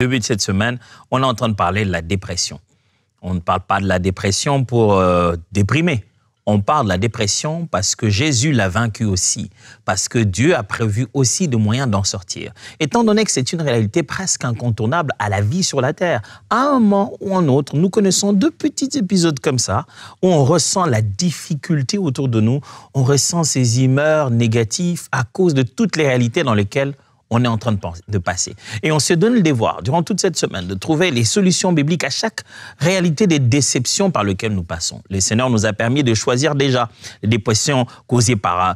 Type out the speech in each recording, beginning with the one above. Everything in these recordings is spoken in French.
Début de cette semaine, on est en train de parler de la dépression. On ne parle pas de la dépression pour déprimer. On parle de la dépression parce que Jésus l'a vaincu aussi, parce que Dieu a prévu aussi des moyens d'en sortir. Étant donné que c'est une réalité presque incontournable à la vie sur la terre, à un moment ou un autre, nous connaissons deux petits épisodes comme ça, où on ressent la difficulté autour de nous, on ressent ces humeurs négatives à cause de toutes les réalités dans lesquelles on est en train de passer. Et on se donne le devoir, durant toute cette semaine, de trouver les solutions bibliques à chaque réalité des déceptions par lesquelles nous passons. Le Seigneur nous a permis de choisir déjà les dépressions causées par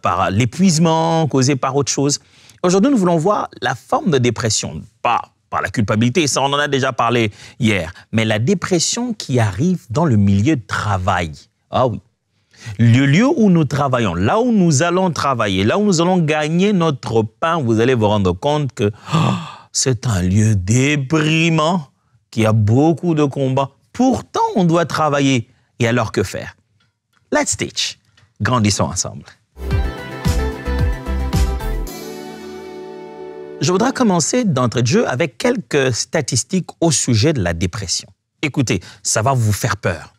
par l'épuisement, causées par autre chose. Aujourd'hui, nous voulons voir la forme de dépression, pas par la culpabilité, ça on en a déjà parlé hier, mais la dépression qui arrive dans le milieu de travail. Ah oui. Le lieu où nous travaillons, là où nous allons travailler, là où nous allons gagner notre pain, vous allez vous rendre compte que c'est un lieu déprimant, qui a beaucoup de combats. Pourtant, on doit travailler. Et alors, que faire? Let's teach. Grandissons ensemble. Je voudrais commencer d'entrée de jeu avec quelques statistiques au sujet de la dépression. Écoutez, ça va vous faire peur.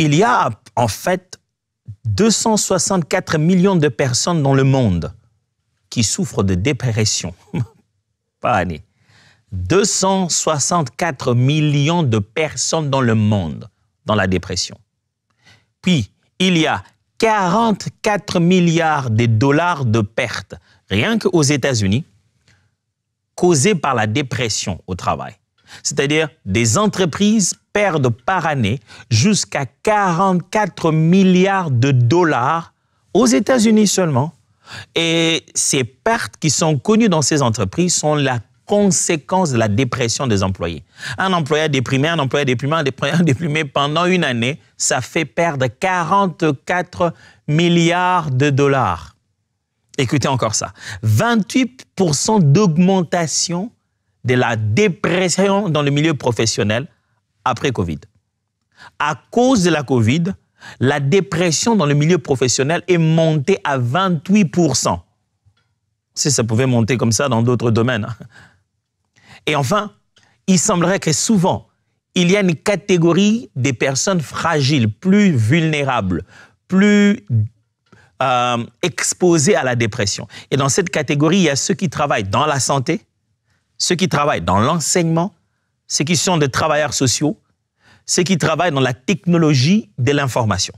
Il y a en fait 264 millions de personnes dans le monde qui souffrent de dépression par année. 264 millions de personnes dans le monde dans la dépression. Puis, il y a 44 milliards de dollars de pertes, rien qu'aux États-Unis, causées par la dépression au travail. C'est-à-dire des entreprises perdent par année jusqu'à 44 milliards de dollars aux États-Unis seulement. Et ces pertes qui sont connues dans ces entreprises sont la conséquence de la dépression des employés. Un employé déprimé pendant une année, ça fait perdre 44 milliards de dollars. Écoutez encore ça. 28% d'augmentation de la dépression dans le milieu professionnel après Covid. À cause de la Covid, la dépression dans le milieu professionnel est montée à 28%. Si ça pouvait monter comme ça dans d'autres domaines. Et enfin, il semblerait que souvent, il y a une catégorie des personnes fragiles, plus vulnérables, plus exposées à la dépression. Et dans cette catégorie, il y a ceux qui travaillent dans la santé, ceux qui travaillent dans l'enseignement, ceux qui sont des travailleurs sociaux, ceux qui travaillent dans la technologie de l'information.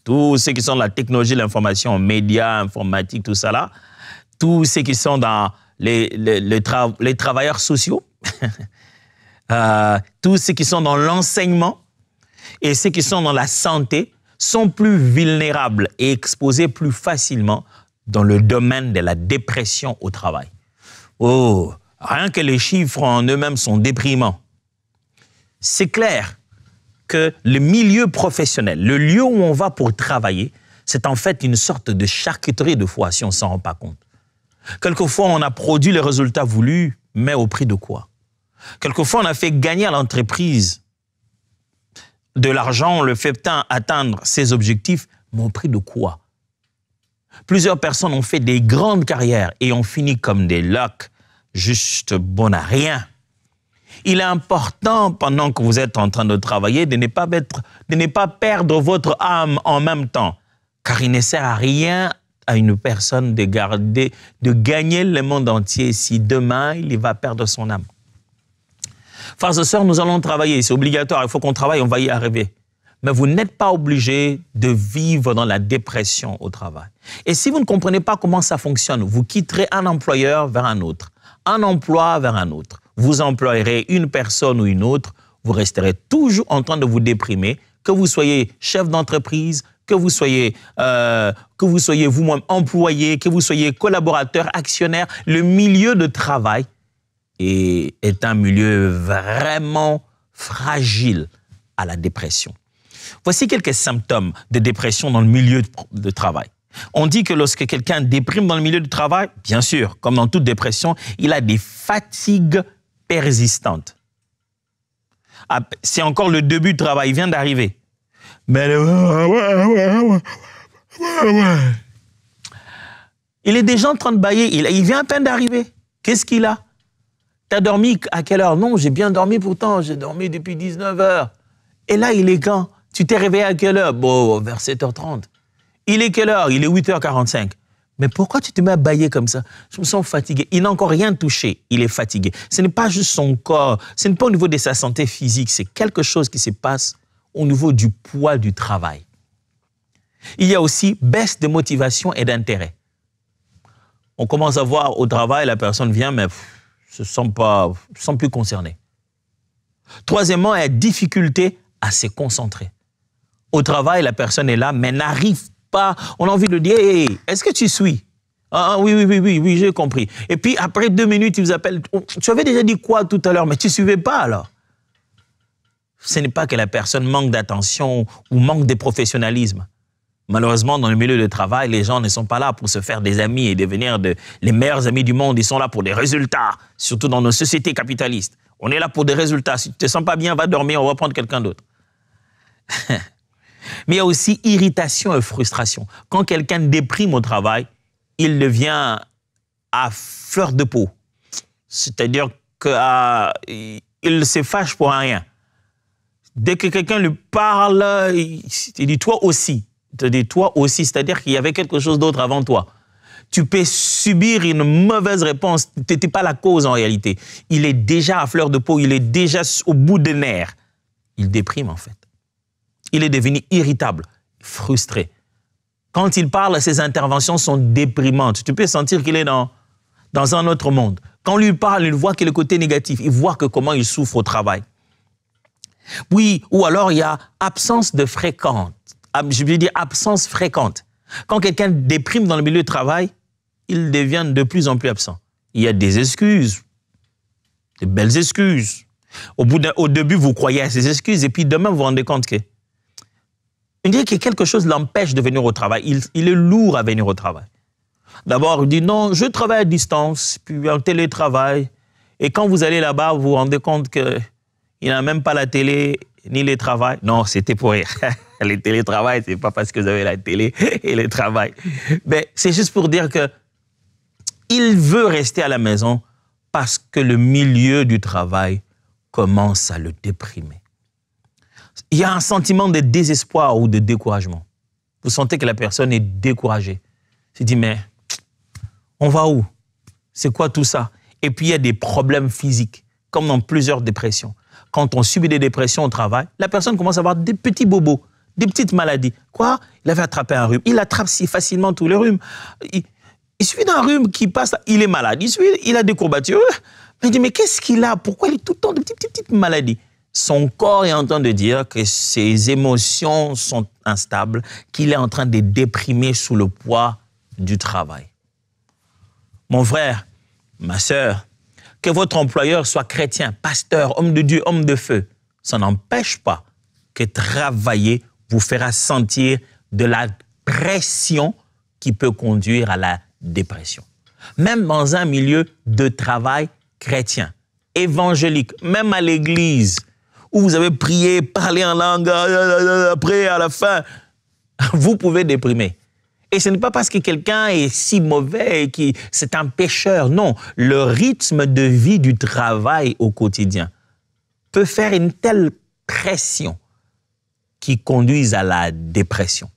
Tous ceux qui sont dans la technologie de l'information, médias, informatique, tout ça là, tous ceux qui sont dans les travailleurs sociaux, tous ceux qui sont dans l'enseignement et ceux qui sont dans la santé sont plus vulnérables et exposés plus facilement dans le domaine de la dépression au travail. Oh, rien que les chiffres en eux-mêmes sont déprimants. C'est clair que le milieu professionnel, le lieu où on va pour travailler, c'est en fait une sorte de charcuterie de foi si on ne s'en rend pas compte. Quelquefois, on a produit les résultats voulus, mais au prix de quoi? Quelquefois, on a fait gagner à l'entreprise de l'argent, on le fait atteindre ses objectifs, mais au prix de quoi? Plusieurs personnes ont fait des grandes carrières et ont fini comme des locks, juste bon à rien. Il est important, pendant que vous êtes en train de travailler, de ne pas perdre votre âme en même temps, car il ne sert à rien à une personne de gagner le monde entier si demain, il va perdre son âme. Frères et sœurs, nous allons travailler, c'est obligatoire, il faut qu'on travaille, on va y arriver. Mais vous n'êtes pas obligé de vivre dans la dépression au travail. Et si vous ne comprenez pas comment ça fonctionne, vous quitterez un employeur vers un autre, un emploi vers un autre. Vous employerez une personne ou une autre, vous resterez toujours en train de vous déprimer, que vous soyez chef d'entreprise, que vous soyez vous-même employé, que vous soyez collaborateur, actionnaire. Le milieu de travail est un milieu vraiment fragile à la dépression. Voici quelques symptômes de dépression dans le milieu de travail. On dit que lorsque quelqu'un déprime dans le milieu du travail, bien sûr, comme dans toute dépression, il a des fatigues persistantes. C'est encore le début du travail, il vient d'arriver. Mais il est déjà en train de bâiller, il vient à peine d'arriver. Qu'est-ce qu'il a? T'as dormi à quelle heure? Non, j'ai bien dormi pourtant, j'ai dormi depuis 19 heures. Et là, il est quand? Tu t'es réveillé à quelle heure? Bon, vers 7h30. Il est quelle heure? Il est 8h45. Mais pourquoi tu te mets à bâiller comme ça? Je me sens fatigué. Il n'a encore rien touché. Il est fatigué. Ce n'est pas juste son corps. Ce n'est pas au niveau de sa santé physique. C'est quelque chose qui se passe au niveau du poids du travail. Il y a aussi baisse de motivation et d'intérêt. On commence à voir au travail, la personne vient, mais se sent plus concernée. Troisièmement, il y a difficulté à se concentrer. Au travail, la personne est là, mais n'arrive pas. On a envie de dire, hey, est-ce que tu suis? Ah, oui, j'ai compris. Et puis, après 2 minutes, ils vous appellent. Tu avais déjà dit quoi tout à l'heure, mais tu ne suivais pas alors. Ce n'est pas que la personne manque d'attention ou manque de professionnalisme. Malheureusement, dans le milieu de travail, les gens ne sont pas là pour se faire des amis et devenir les meilleurs amis du monde. Ils sont là pour des résultats, surtout dans nos sociétés capitalistes. On est là pour des résultats. Si tu ne te sens pas bien, va dormir, on va prendre quelqu'un d'autre. Mais il y a aussi irritation et frustration. Quand quelqu'un déprime au travail, il devient à fleur de peau. C'est-à-dire qu'il se fâche pour rien. Dès que quelqu'un lui parle, il dit toi aussi. Il te dit toi aussi, c'est-à-dire qu'il y avait quelque chose d'autre avant toi. Tu peux subir une mauvaise réponse. Tu n'étais pas la cause en réalité. Il est déjà à fleur de peau, il est déjà au bout des nerfs. Il déprime en fait. Il est devenu irritable, frustré. Quand il parle, ses interventions sont déprimantes. Tu peux sentir qu'il est dans un autre monde. Quand lui parle, il voit que le côté négatif. Il voit que comment il souffre au travail. Oui, ou alors il y a absence de fréquente. Je veux dire absence fréquente. Quand quelqu'un déprime dans le milieu de travail, il devient de plus en plus absent. Il y a des excuses, des belles excuses. Au début, vous croyez à ces excuses et puis demain, vous vous rendez compte que il dit que quelque chose l'empêche de venir au travail. Il est lourd à venir au travail. D'abord, il dit non, je travaille à distance, puis en télétravail. Et quand vous allez là-bas, vous vous rendez compte qu'il n'a même pas la télé ni le travail. Non, c'était pour rire. Le télétravail, c'est pas parce que vous avez la télé et le travail. Mais c'est juste pour dire que il veut rester à la maison parce que le milieu du travail commence à le déprimer. Il y a un sentiment de désespoir ou de découragement. Vous sentez que la personne est découragée. Il se dit, mais on va où? C'est quoi tout ça? Et puis, il y a des problèmes physiques, comme dans plusieurs dépressions. Quand on subit des dépressions au travail, la personne commence à avoir des petits bobos, des petites maladies. Quoi? Il avait attrapé un rhume. Il attrape si facilement tous les rhumes. Il suffit d'un rhume qui passe, il est malade. Il a des courbatures. Il dit, mais qu'est-ce qu'il a? Pourquoi il a tout le temps de petites maladies? Son corps est en train de dire que ses émotions sont instables, qu'il est en train de déprimer sous le poids du travail. Mon frère, ma sœur, que votre employeur soit chrétien, pasteur, homme de Dieu, homme de feu, ça n'empêche pas que travailler vous fera sentir de la pression qui peut conduire à la dépression. Même dans un milieu de travail chrétien, évangélique, même à l'église, où vous avez prié, parlé en langue, après, à la fin, vous pouvez déprimer. Et ce n'est pas parce que quelqu'un est si mauvais et que c'est un pécheur. Non, le rythme de vie du travail au quotidien peut faire une telle pression qui conduise à la dépression.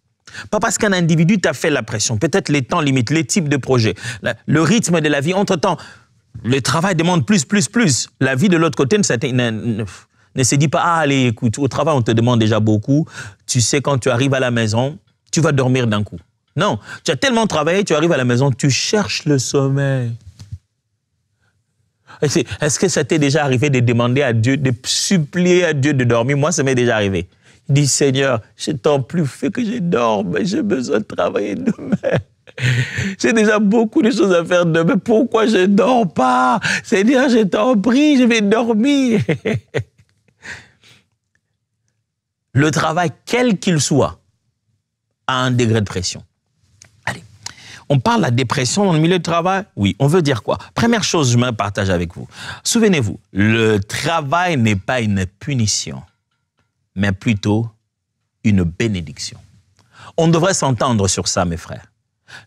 Pas parce qu'un individu t'a fait la pression, peut-être les temps limites, les types de projets, le rythme de la vie. Entre-temps, le travail demande plus. La vie de l'autre côté ne se dit pas, ah, allez, écoute, au travail, on te demande déjà beaucoup. Tu sais, quand tu arrives à la maison, tu vas dormir d'un coup. Non, tu as tellement travaillé, tu arrives à la maison, tu cherches le sommeil. Est-ce que ça t'est déjà arrivé de demander à Dieu, de supplier à Dieu de dormir? Moi, ça m'est déjà arrivé. Il dit, Seigneur, je t'en prie, fais que je dorme, mais j'ai besoin de travailler demain. J'ai déjà beaucoup de choses à faire demain. Pourquoi je ne dors pas? Seigneur, je t'en prie, je vais dormir. Le travail, quel qu'il soit, a un degré de pression. Allez, on parle de la dépression dans le milieu de travail? Oui, on veut dire quoi? Première chose, je me partage avec vous. Souvenez-vous, le travail n'est pas une punition, mais plutôt une bénédiction. On devrait s'entendre sur ça, mes frères.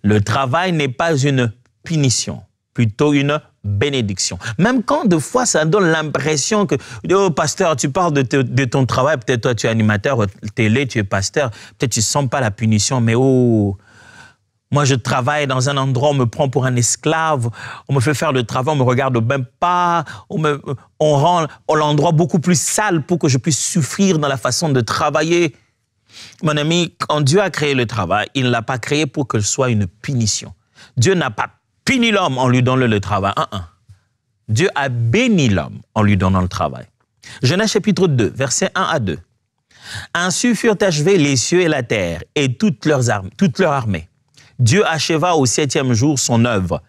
Le travail n'est pas une punition, plutôt une bénédiction. Même quand, de fois, ça donne l'impression que, oh, pasteur, tu parles de ton travail, peut-être toi, tu es animateur télé, tu es pasteur, peut-être tu ne sens pas la punition, mais oh, moi, je travaille dans un endroit, on me prend pour un esclave, on me fait faire le travail, on me regarde même pas, on rend l'endroit beaucoup plus sale pour que je puisse souffrir dans la façon de travailler. Mon ami, quand Dieu a créé le travail, il ne l'a pas créé pour que ce soit une punition. Dieu n'a pas puni l'homme en lui donnant le travail. Dieu a béni l'homme en lui donnant le travail. Genèse chapitre 2, versets 1 à 2. Ainsi furent achevés les cieux et la terre et toute leur armée. Dieu acheva au 7e jour son œuvre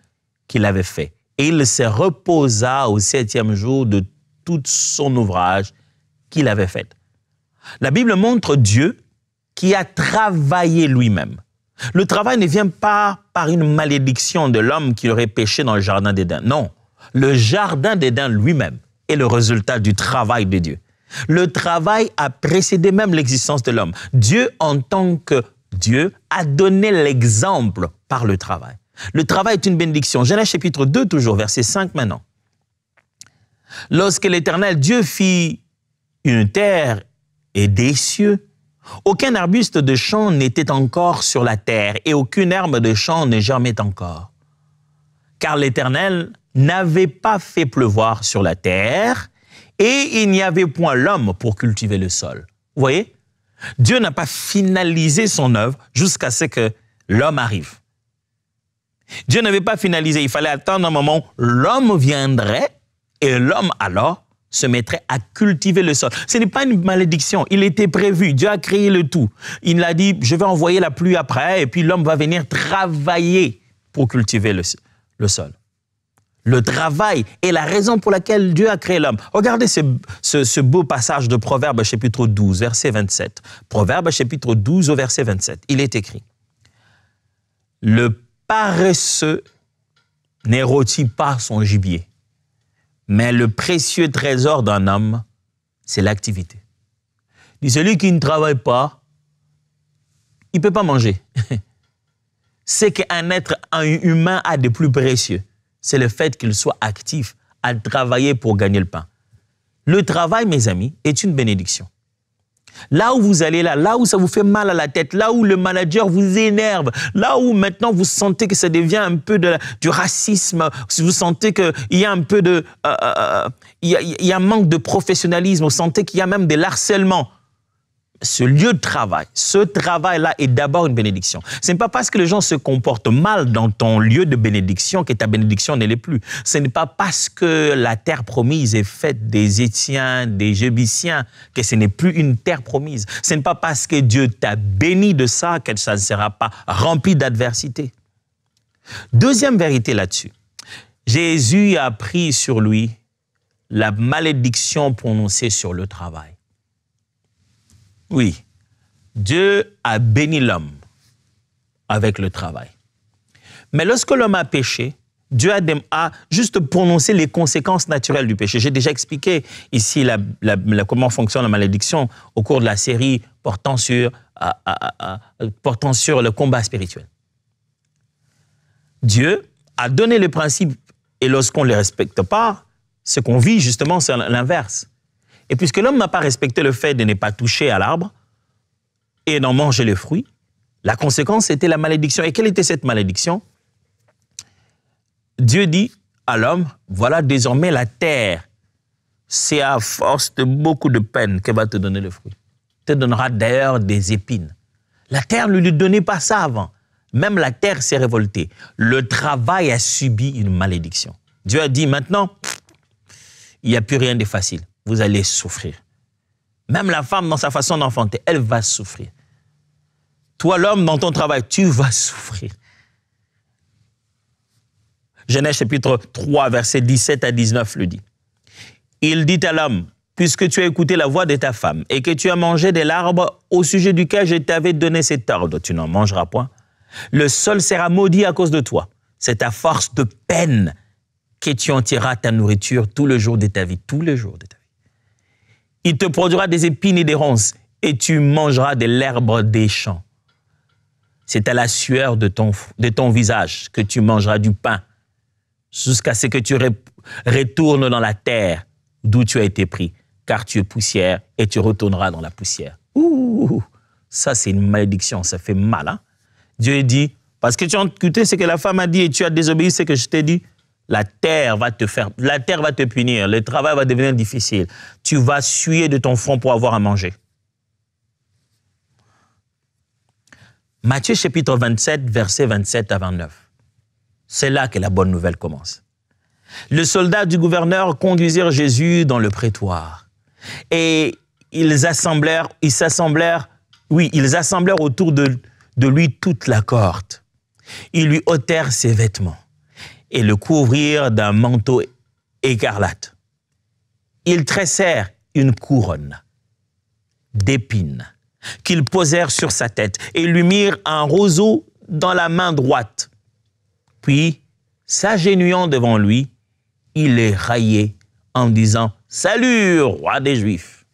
qu'il avait fait. Et il se reposa au 7e jour de tout son ouvrage qu'il avait fait. La Bible montre Dieu qui a travaillé lui-même. Le travail ne vient pas par une malédiction de l'homme qui aurait péché dans le jardin d'Éden. Non, le jardin d'Éden lui-même est le résultat du travail de Dieu. Le travail a précédé même l'existence de l'homme. Dieu, en tant que Dieu, a donné l'exemple par le travail. Le travail est une bénédiction. Genèse chapitre 2, toujours, verset 5 maintenant. Lorsque l'Éternel Dieu fit une terre et des cieux, aucun arbuste de champ n'était encore sur la terre et aucune herbe de champ ne germait encore. Car l'Éternel n'avait pas fait pleuvoir sur la terre et il n'y avait point l'homme pour cultiver le sol. Vous voyez? Dieu n'a pas finalisé son œuvre jusqu'à ce que l'homme arrive. Dieu n'avait pas finalisé. Il fallait attendre un moment où l'homme viendrait et l'homme alors se mettrait à cultiver le sol. Ce n'est pas une malédiction. Il était prévu. Dieu a créé le tout. Il a dit, je vais envoyer la pluie après et puis l'homme va venir travailler pour cultiver le sol. Le travail est la raison pour laquelle Dieu a créé l'homme. Regardez ce beau passage de Proverbes chapitre 12, verset 27. Proverbes chapitre 12 au verset 27. Il est écrit, « Le paresseux n'érotit pas son gibier, mais le précieux trésor d'un homme, c'est l'activité. » Il dit, celui qui ne travaille pas, il ne peut pas manger. C'est qu'un être humain a de plus précieux. C'est le fait qu'il soit actif à travailler pour gagner le pain. Le travail, mes amis, est une bénédiction. Là où vous allez là où ça vous fait mal à la tête, là où le manager vous énerve, là où maintenant vous sentez que ça devient un peu du racisme, si vous sentez qu'il y a un peu de... il y a un manque de professionnalisme, vous sentez qu'il y a même de l'harcèlement. Ce lieu de travail, ce travail-là est d'abord une bénédiction. Ce n'est pas parce que les gens se comportent mal dans ton lieu de bénédiction que ta bénédiction ne l'est plus. Ce n'est pas parce que la terre promise est faite des Étiens, des Jébusiens, que ce n'est plus une terre promise. Ce n'est pas parce que Dieu t'a béni de ça que ça ne sera pas rempli d'adversité. Deuxième vérité là-dessus. Jésus a pris sur lui la malédiction prononcée sur le travail. Oui, Dieu a béni l'homme avec le travail. Mais lorsque l'homme a péché, Dieu a juste prononcé les conséquences naturelles du péché. J'ai déjà expliqué ici comment fonctionne la malédiction au cours de la série portant sur le combat spirituel. Dieu a donné le principe et lorsqu'on ne les respecte pas, ce qu'on vit justement, c'est l'inverse. Et puisque l'homme n'a pas respecté le fait de ne pas toucher à l'arbre et d'en manger les fruits, la conséquence était la malédiction. Et quelle était cette malédiction? Dieu dit à l'homme, voilà désormais la terre. C'est à force de beaucoup de peine qu'elle va te donner le fruit. Elle te donnera d'ailleurs des épines. La terre ne lui donnait pas ça avant. Même la terre s'est révoltée. Le travail a subi une malédiction. Dieu a dit maintenant, il n'y a plus rien de facile. Vous allez souffrir. Même la femme, dans sa façon d'enfanter, elle va souffrir. Toi, l'homme, dans ton travail, tu vas souffrir. Genèse chapitre 3, verset 17 à 19 le dit. Il dit à l'homme, puisque tu as écouté la voix de ta femme et que tu as mangé de l'arbre au sujet duquel je t'avais donné cet ordre, tu n'en mangeras point, le sol sera maudit à cause de toi. C'est à force de peine que tu en tireras ta nourriture tout le jour de ta vie, tous les jours de ta vie. Il te produira des épines et des ronces, et tu mangeras de l'herbe des champs. C'est à la sueur de ton visage que tu mangeras du pain jusqu'à ce que tu retournes dans la terre d'où tu as été pris, car tu es poussière et tu retourneras dans la poussière. Ouh, ça c'est une malédiction, ça fait mal. Hein? Dieu dit, parce que tu as écouté ce que la femme a dit et tu as désobéi ce que je t'ai dit, la terre va te punir, le travail va devenir difficile. Tu vas suer de ton front pour avoir à manger. Matthieu chapitre 27, versets 27 à 29. C'est là que la bonne nouvelle commence. Le soldat du gouverneur conduisirent Jésus dans le prétoire. Et ils s'assemblèrent autour de lui toute la cohorte. Ils lui ôtèrent ses vêtements et le couvrirent d'un manteau écarlate. Ils tressèrent une couronne d'épines qu'ils posèrent sur sa tête et lui mirent un roseau dans la main droite. Puis, s'agenouillant devant lui, il les raillait en disant « Salut, roi des Juifs !»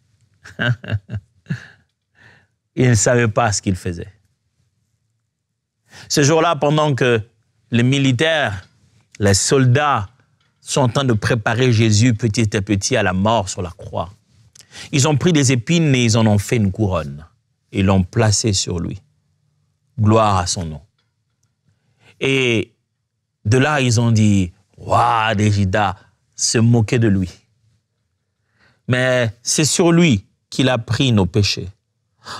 Il ne savait pas ce qu'il faisait. Ce jour-là, pendant que les militaires, les soldats sont en train de préparer Jésus petit à petit à la mort sur la croix, ils ont pris des épines et ils en ont fait une couronne. Ils l'ont placée sur lui. Gloire à son nom. Et de là, ils ont dit, roi des Judas, se moquer de lui. Mais c'est sur lui qu'il a pris nos péchés.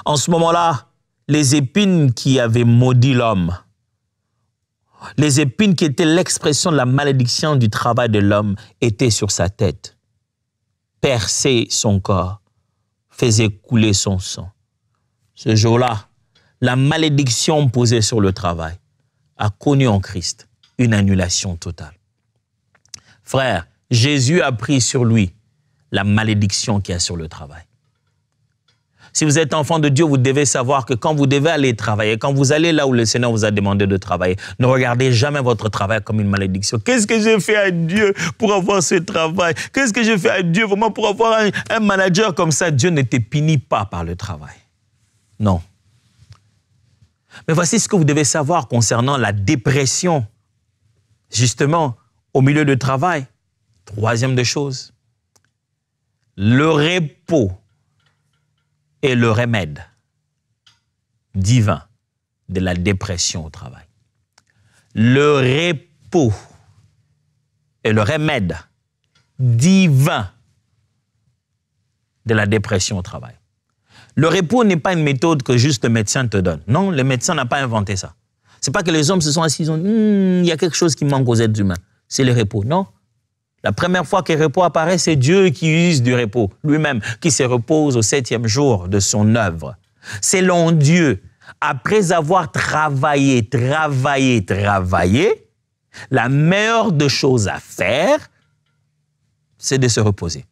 En ce moment-là, les épines qui avaient maudit l'homme, les épines qui étaient l'expression de la malédiction du travail de l'homme, étaient sur sa tête, perçaient son corps, faisaient couler son sang. Ce jour-là, la malédiction posée sur le travail a connu en Christ une annulation totale. Frère, Jésus a pris sur lui la malédiction qu'il y a sur le travail. Si vous êtes enfant de Dieu, vous devez savoir que quand vous devez aller travailler, quand vous allez là où le Seigneur vous a demandé de travailler, ne regardez jamais votre travail comme une malédiction. Qu'est-ce que j'ai fait à Dieu pour avoir ce travail? Qu'est-ce que j'ai fait à Dieu vraiment pour avoir un manager comme ça? Dieu ne te punit pas par le travail. Non. Mais voici ce que vous devez savoir concernant la dépression, justement, au milieu du travail. Troisième des choses, le repos est le remède divin de la dépression au travail. Le repos est le remède divin de la dépression au travail. Le repos n'est pas une méthode que juste le médecin te donne. Non, le médecin n'a pas inventé ça. Ce n'est pas que les hommes se sont assis, ils ont dit, il y a quelque chose qui manque aux êtres humains. C'est le repos. Non. La première fois que le repos apparaît, c'est Dieu qui use du repos, lui-même, qui se repose au 7e jour de son œuvre. Selon Dieu, après avoir travaillé, la meilleure des choses à faire, c'est de se reposer.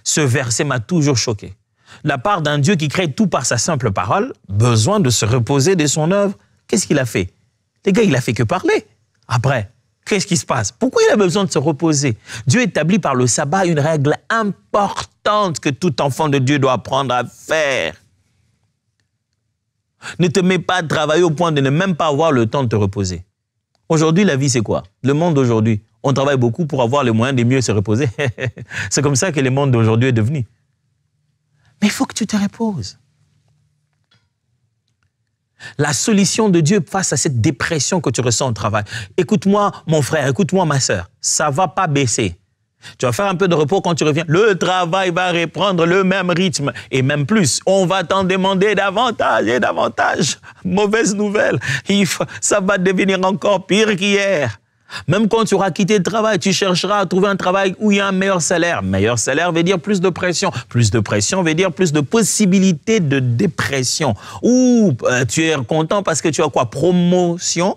Ce verset m'a toujours choqué. La part d'un Dieu qui crée tout par sa simple parole, besoin de se reposer de son œuvre. Qu'est-ce qu'il a fait? Les gars, il a fait que parler. Après, qu'est-ce qui se passe? Pourquoi il a besoin de se reposer? Dieu établit par le sabbat une règle importante que tout enfant de Dieu doit apprendre à faire. Ne te mets pas à travailler au point de ne même pas avoir le temps de te reposer. Aujourd'hui, la vie, c'est quoi? Le monde d'aujourd'hui, on travaille beaucoup pour avoir les moyens de mieux se reposer. C'est comme ça que le monde d'aujourd'hui est devenu. Mais il faut que tu te reposes. La solution de Dieu face à cette dépression que tu ressens au travail. Écoute-moi, mon frère, écoute-moi, ma sœur. Ça ne va pas baisser. Tu vas faire un peu de repos quand tu reviens. Le travail va reprendre le même rythme et même plus. On va t'en demander davantage et davantage. Mauvaise nouvelle. Ça va devenir encore pire qu'hier. Même quand tu auras quitté le travail, tu chercheras à trouver un travail où il y a un meilleur salaire. Meilleur salaire veut dire plus de pression. Plus de pression veut dire plus de possibilités de dépression. Ou tu es content parce que tu as quoi? Promotion.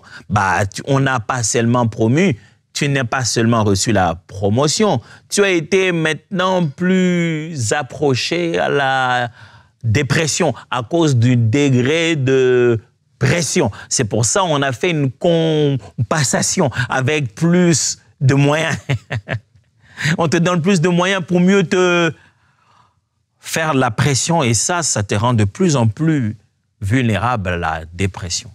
On n'a pas seulement promu. Tu n'as pas seulement reçu la promotion. Tu as été maintenant plus approché à la dépression à cause du degré de pression. C'est pour ça qu'on a fait une compensation avec plus de moyens. On te donne plus de moyens pour mieux te faire de la pression et ça te rend de plus en plus vulnérable à la dépression.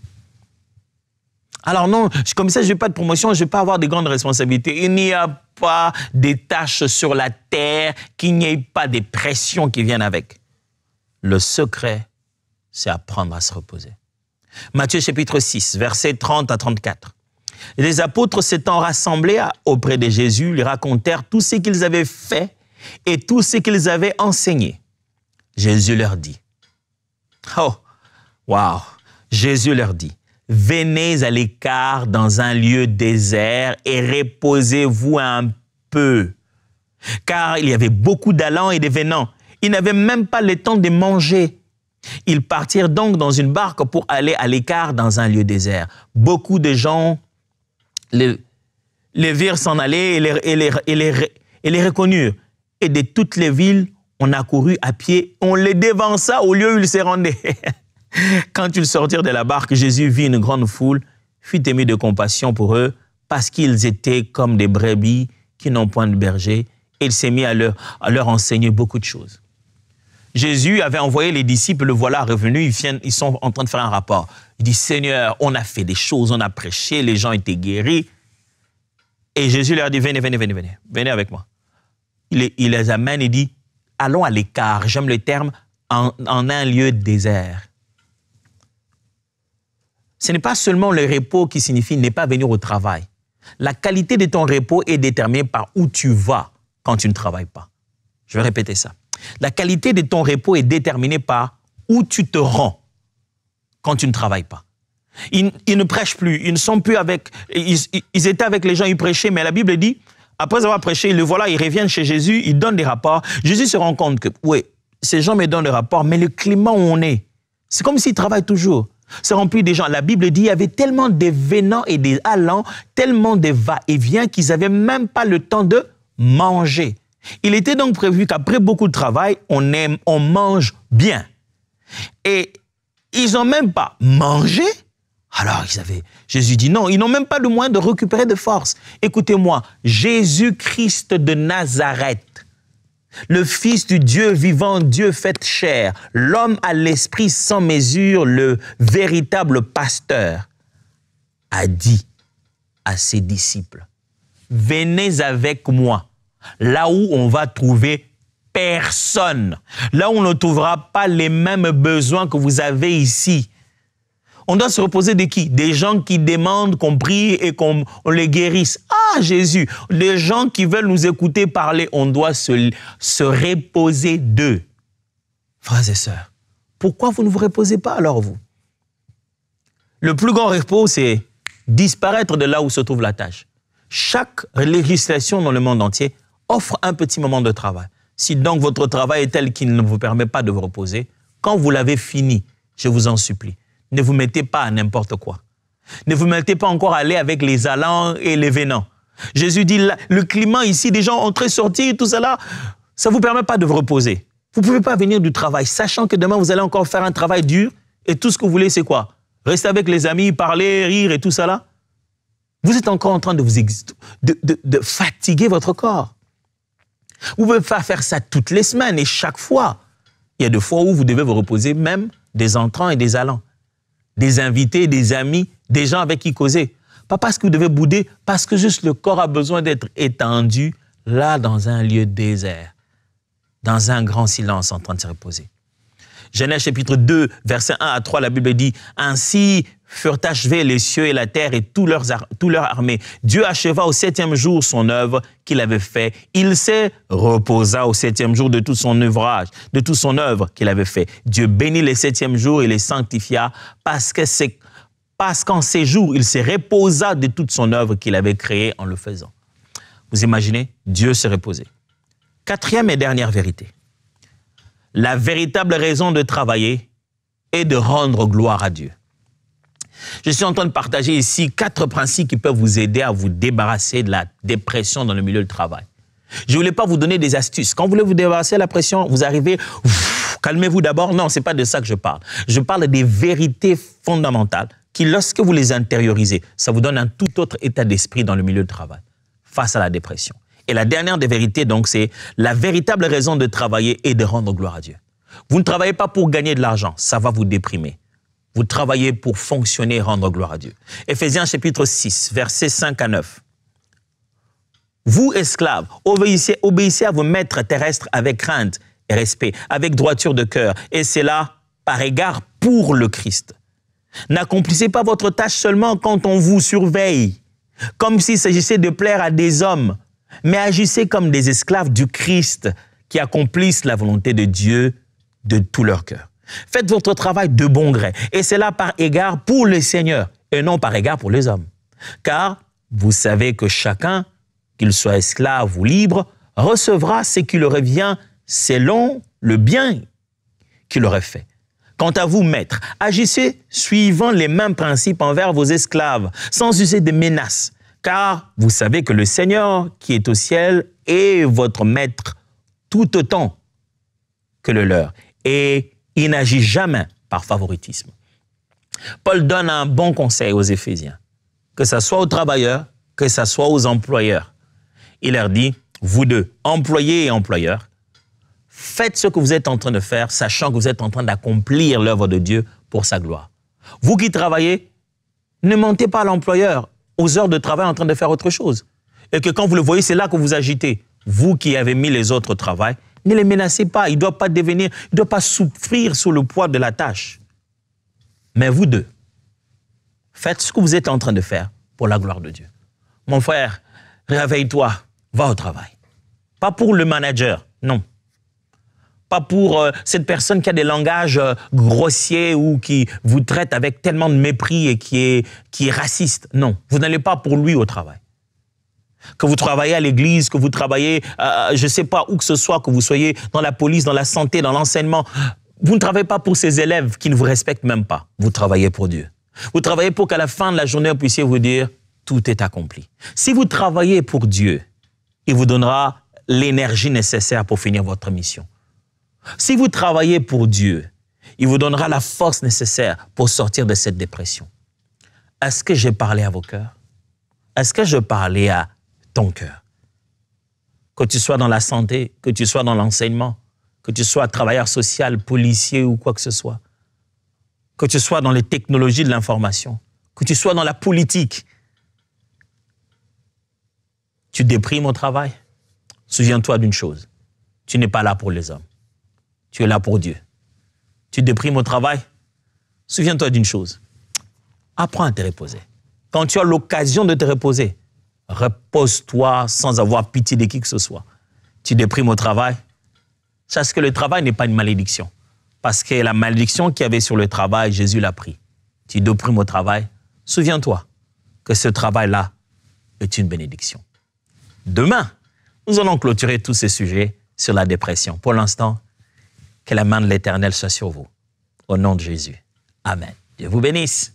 Alors non, comme ça, je n'ai pas de promotion, je ne vais pas avoir de grandes responsabilités. Il n'y a pas des tâches sur la terre, qu'il n'y ait pas des pressions qui viennent avec. Le secret, c'est apprendre à se reposer. Matthieu chapitre 6, versets 30 à 34. Les apôtres s'étant rassemblés auprès de Jésus, lui racontèrent tout ce qu'ils avaient fait et tout ce qu'ils avaient enseigné. Jésus leur dit, oh, wow, Jésus leur dit, venez à l'écart dans un lieu désert et reposez-vous un peu. Car il y avait beaucoup d'allants et de venants. Ils n'avaient même pas le temps de manger. Ils partirent donc dans une barque pour aller à l'écart dans un lieu désert. Beaucoup de gens les virent s'en aller et les reconnurent. Et de toutes les villes, on accourut à pied, on les dévança au lieu où ils se rendaient. Quand ils sortirent de la barque, Jésus vit une grande foule, fut ému de compassion pour eux, parce qu'ils étaient comme des brebis qui n'ont point de berger, et il s'est mis à leur enseigner beaucoup de choses. Jésus avait envoyé les disciples, le voilà revenu, ils sont en train de faire un rapport. Il dit, Seigneur, on a fait des choses, on a prêché, les gens étaient guéris. Et Jésus leur dit, venez avec moi. Il les amène et dit, allons à l'écart, j'aime le terme, en un lieu désert. Ce n'est pas seulement le repos qui signifie ne pas venir au travail. La qualité de ton repos est déterminée par où tu vas quand tu ne travailles pas. Je vais répéter ça. La qualité de ton repos est déterminée par où tu te rends quand tu ne travailles pas. Ils ne prêchent plus, ils ne sont plus avec... Ils étaient avec les gens, ils prêchaient, mais la Bible dit, après avoir prêché, le voilà, ils reviennent chez Jésus, ils donnent des rapports. Jésus se rend compte que, oui, ces gens me donnent des rapports, mais le climat où on est, c'est comme s'ils travaillent toujours. C'est rempli de gens. La Bible dit, il y avait tellement de venants et des allants, tellement de va-et-vient qu'ils n'avaient même pas le temps de manger. Il était donc prévu qu'après beaucoup de travail, on mange bien. Et ils n'ont même pas mangé. Alors, Jésus dit non, ils n'ont même pas le moyen de récupérer de force. Écoutez-moi, Jésus-Christ de Nazareth, le Fils du Dieu vivant, Dieu fait chair, l'homme à l'esprit sans mesure, le véritable pasteur, a dit à ses disciples, venez avec moi, là où on va trouver personne, là où on ne trouvera pas les mêmes besoins que vous avez ici. On doit se reposer de qui? Des gens qui demandent qu'on prie et qu'on les guérisse. Ah, Jésus, les gens qui veulent nous écouter parler, on doit se reposer d'eux. Frères et sœurs, pourquoi vous ne vous reposez pas alors, vous? Le plus grand repos, c'est disparaître de là où se trouve la tâche. Chaque législation dans le monde entier offre un petit moment de travail. Si donc votre travail est tel qu'il ne vous permet pas de vous reposer, quand vous l'avez fini, je vous en supplie, ne vous mettez pas à n'importe quoi. Ne vous mettez pas encore à aller avec les allants et les venants. Jésus dit, le climat ici, des gens entrés, sortis, tout ça là, ça ne vous permet pas de vous reposer. Vous ne pouvez pas venir du travail, sachant que demain, vous allez encore faire un travail dur et tout ce que vous voulez, c'est quoi? Rester avec les amis, parler, rire et tout ça là. Vous êtes encore en train de fatiguer votre corps. Vous ne pouvez pas faire ça toutes les semaines et chaque fois. Il y a des fois où vous devez vous reposer, même des entrants et des allants. Des invités, des amis, des gens avec qui causer. Pas parce que vous devez bouder, parce que juste le corps a besoin d'être étendu là dans un lieu désert, dans un grand silence en train de se reposer. Genèse chapitre 2, versets 1 à 3, la Bible dit « Ainsi furent achevés les cieux et la terre et toute leur armée. Dieu acheva au 7e jour son œuvre qu'il avait fait. Il se reposa au 7e jour de tout son ouvrage, de toute son œuvre qu'il avait fait. Dieu bénit le 7e jour et les sanctifia parce qu'en ces jours, il se reposa de toute son œuvre qu'il avait créée en le faisant. » Vous imaginez, Dieu se reposait. Quatrième et dernière vérité. La véritable raison de travailler est de rendre gloire à Dieu. Je suis en train de partager ici 4 principes qui peuvent vous aider à vous débarrasser de la dépression dans le milieu du travail. Je ne voulais pas vous donner des astuces. Quand vous voulez vous débarrasser de la pression, vous arrivez, calmez-vous d'abord. Non, ce n'est pas de ça que je parle. Je parle des vérités fondamentales qui, lorsque vous les intériorisez, ça vous donne un tout autre état d'esprit dans le milieu du travail face à la dépression. Et la dernière des vérités, donc, c'est la véritable raison de travailler et de rendre gloire à Dieu. Vous ne travaillez pas pour gagner de l'argent, ça va vous déprimer. Vous travaillez pour fonctionner et rendre gloire à Dieu. Éphésiens chapitre 6, versets 5 à 9. Vous, esclaves, obéissez à vos maîtres terrestres avec crainte et respect, avec droiture de cœur, et c'est là par égard pour le Christ. N'accomplissez pas votre tâche seulement quand on vous surveille, comme s'il s'agissait de plaire à des hommes, mais agissez comme des esclaves du Christ qui accomplissent la volonté de Dieu de tout leur cœur. Faites votre travail de bon gré, et c'est là par égard pour le Seigneur, et non par égard pour les hommes. Car vous savez que chacun, qu'il soit esclave ou libre, recevra ce qui lui revient selon le bien qu'il aurait fait. Quant à vous, maîtres, agissez suivant les mêmes principes envers vos esclaves, sans user de menaces, car vous savez que le Seigneur qui est au ciel est votre maître tout autant que le leur, et il n'agit jamais par favoritisme. Paul donne un bon conseil aux Éphésiens, que ce soit aux travailleurs, que ce soit aux employeurs. Il leur dit, vous deux, employés et employeurs, faites ce que vous êtes en train de faire, sachant que vous êtes en train d'accomplir l'œuvre de Dieu pour sa gloire. Vous qui travaillez, ne mentez pas à l'employeur aux heures de travail en train de faire autre chose. Et que quand vous le voyez, c'est là que vous agitez. Vous qui avez mis les autres au travail, ne les menacez pas. Il ne doit pas devenir, il ne doit pas souffrir sous le poids de la tâche. Mais vous deux, faites ce que vous êtes en train de faire pour la gloire de Dieu. Mon frère, réveille-toi, va au travail. Pas pour le manager, non. Pas pour cette personne qui a des langages grossiers ou qui vous traite avec tellement de mépris et qui est raciste. Non, vous n'allez pas pour lui au travail. Que vous travaillez à l'église, que vous travaillez, je ne sais pas où que ce soit, que vous soyez dans la police, dans la santé, dans l'enseignement, vous ne travaillez pas pour ces élèves qui ne vous respectent même pas. Vous travaillez pour Dieu. Vous travaillez pour qu'à la fin de la journée, vous puissiez vous dire, tout est accompli. Si vous travaillez pour Dieu, il vous donnera l'énergie nécessaire pour finir votre mission. Si vous travaillez pour Dieu, il vous donnera la force nécessaire pour sortir de cette dépression. Est-ce que j'ai parlé à vos cœurs? Est-ce que je parlais à ton cœur? Que tu sois dans la santé, que tu sois dans l'enseignement, que tu sois travailleur social, policier ou quoi que ce soit, que tu sois dans les technologies de l'information, que tu sois dans la politique, tu déprimes au travail. Souviens-toi d'une chose, tu n'es pas là pour les hommes. Tu es là pour Dieu. Tu déprimes au travail. Souviens-toi d'une chose. Apprends à te reposer. Quand tu as l'occasion de te reposer, repose-toi sans avoir pitié de qui que ce soit. Tu déprimes au travail. Sache que le travail n'est pas une malédiction. Parce que la malédiction qu'il y avait sur le travail, Jésus l'a pris. Tu déprimes au travail. Souviens-toi que ce travail-là est une bénédiction. Demain, nous allons clôturer tous ces sujets sur la dépression. Pour l'instant, que la main de l'Éternel soit sur vous. Au nom de Jésus. Amen. Dieu vous bénisse.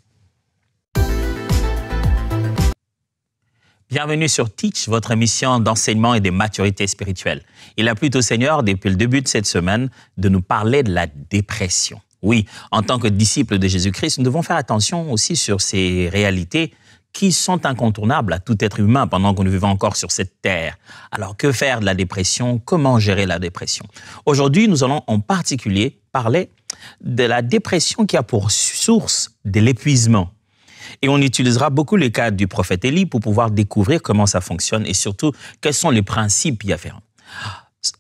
Bienvenue sur Teach, votre émission d'enseignement et de maturité spirituelle. Il a plu au Seigneur, depuis le début de cette semaine, de nous parler de la dépression. Oui, en tant que disciples de Jésus-Christ, nous devons faire attention aussi sur ces réalités qui sont incontournables à tout être humain pendant que nous vivons encore sur cette terre. Alors, que faire de la dépression? Comment gérer la dépression? Aujourd'hui, nous allons en particulier parler de la dépression qui a pour source de l'épuisement. Et on utilisera beaucoup les cas du prophète Élie pour pouvoir découvrir comment ça fonctionne et surtout, quels sont les principes y afférents.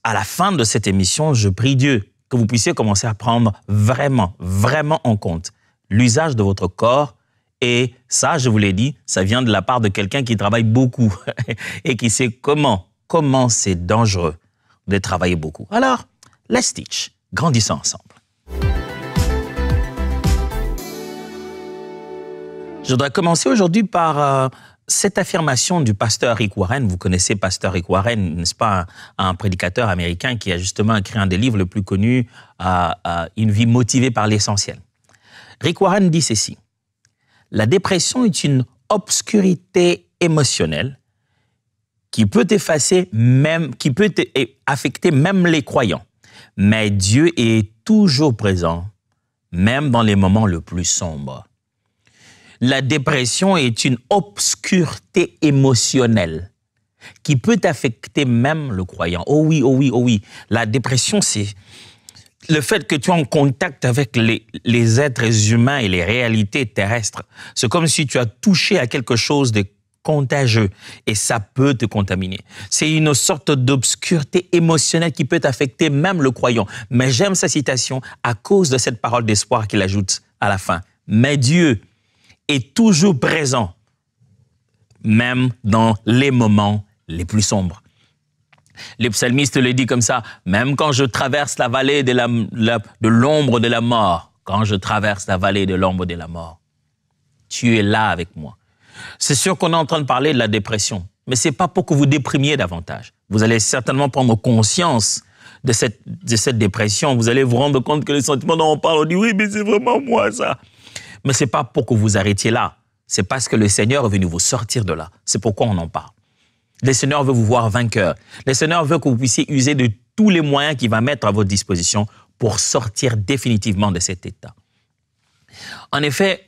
À la fin de cette émission, je prie Dieu que vous puissiez commencer à prendre vraiment en compte l'usage de votre corps. Et ça, je vous l'ai dit, ça vient de la part de quelqu'un qui travaille beaucoup et qui sait comment c'est dangereux de travailler beaucoup. Alors, let's teach. Grandissons ensemble. Je voudrais commencer aujourd'hui par cette affirmation du pasteur Rick Warren. Vous connaissez pasteur Rick Warren, n'est-ce pas, un prédicateur américain qui a justement écrit un des livres les plus connus, Une vie motivée par l'essentiel. Rick Warren dit ceci. La dépression est une obscurité émotionnelle qui peut affecter même les croyants. Mais Dieu est toujours présent, même dans les moments les plus sombres. La dépression est une obscurité émotionnelle qui peut affecter même le croyant. Oh oui. La dépression, c'est le fait que tu es en contact avec les êtres humains et les réalités terrestres, c'est comme si tu as touché à quelque chose de contagieux et ça peut te contaminer. C'est une sorte d'obscurité émotionnelle qui peut affecter même le croyant. Mais j'aime sa citation à cause de cette parole d'espoir qu'il ajoute à la fin. Mais Dieu est toujours présent, même dans les moments les plus sombres. Le psalmiste le dit comme ça, même quand je traverse la vallée de l'ombre de la mort, quand je traverse la vallée de l'ombre de la mort, tu es là avec moi. C'est sûr qu'on est en train de parler de la dépression, mais ce n'est pas pour que vous déprimiez davantage. Vous allez certainement prendre conscience de cette dépression. Vous allez vous rendre compte que les sentiments dont on parle, on dit oui, mais c'est vraiment moi ça. Mais ce n'est pas pour que vous arrêtiez là. C'est parce que le Seigneur est venu vous sortir de là. C'est pourquoi on en parle. Le Seigneur veut vous voir vainqueur. Le Seigneur veut que vous puissiez user de tous les moyens qu'il va mettre à votre disposition pour sortir définitivement de cet état. En effet,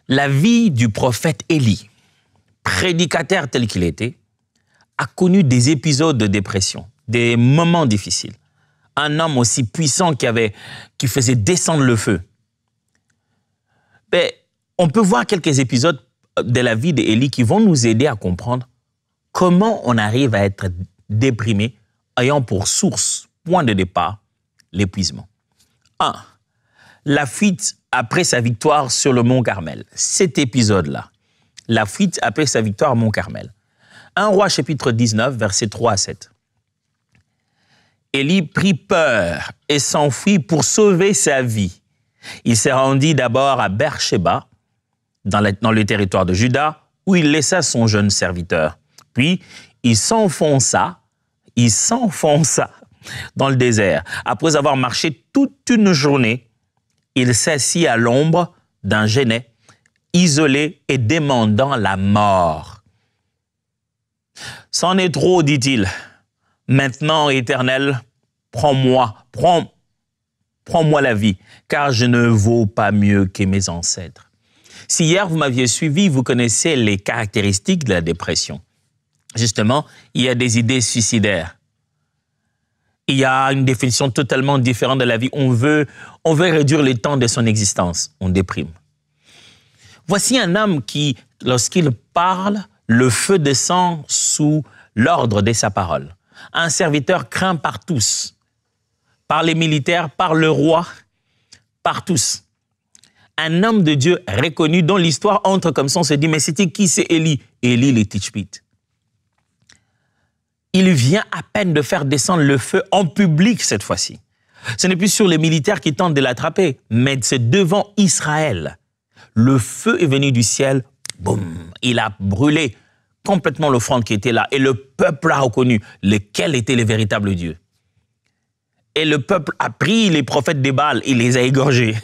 la vie du prophète Élie, prédicateur tel qu'il était, a connu des épisodes de dépression, des moments difficiles. Un homme aussi puissant qui faisait descendre le feu. Mais on peut voir quelques épisodes de la vie d'Élie qui vont nous aider à comprendre comment on arrive à être déprimé ayant pour source, point de départ, l'épuisement. 1. La fuite après sa victoire sur le mont Carmel. Cet épisode-là, la fuite après sa victoire au mont Carmel. 1 Roi chapitre 19, versets 3 à 7. Élie prit peur et s'enfuit pour sauver sa vie. Il s'est rendu d'abord à Beersheba, dans le territoire de Juda, où il laissa son jeune serviteur. Puis, il s'enfonça dans le désert. Après avoir marché toute une journée, il s'assit à l'ombre d'un genêt, isolé et demandant la mort. « C'en est trop, dit-il. Maintenant, Éternel, prends-moi la vie, car je ne vaux pas mieux que mes ancêtres. » Si hier vous m'aviez suivi, vous connaissez les caractéristiques de la dépression. Justement, il y a des idées suicidaires. Il y a une définition totalement différente de la vie. On veut réduire le temps de son existence. On déprime. Voici un homme qui, lorsqu'il parle, le feu descend sous l'ordre de sa parole. Un serviteur craint par tous, par les militaires, par le roi, par tous. Un homme de Dieu reconnu dont l'histoire entre comme ça, on se dit, mais c'était qui? C'est Élie. Élie le Tishbite. Il vient à peine de faire descendre le feu en public cette fois-ci. Ce n'est plus sur les militaires qui tentent de l'attraper, mais c'est devant Israël. Le feu est venu du ciel, boum, il a brûlé complètement l'offrande qui était là. Et le peuple a reconnu lequel était le véritable Dieu. Et le peuple a pris les prophètes des Baals, il les a égorgés.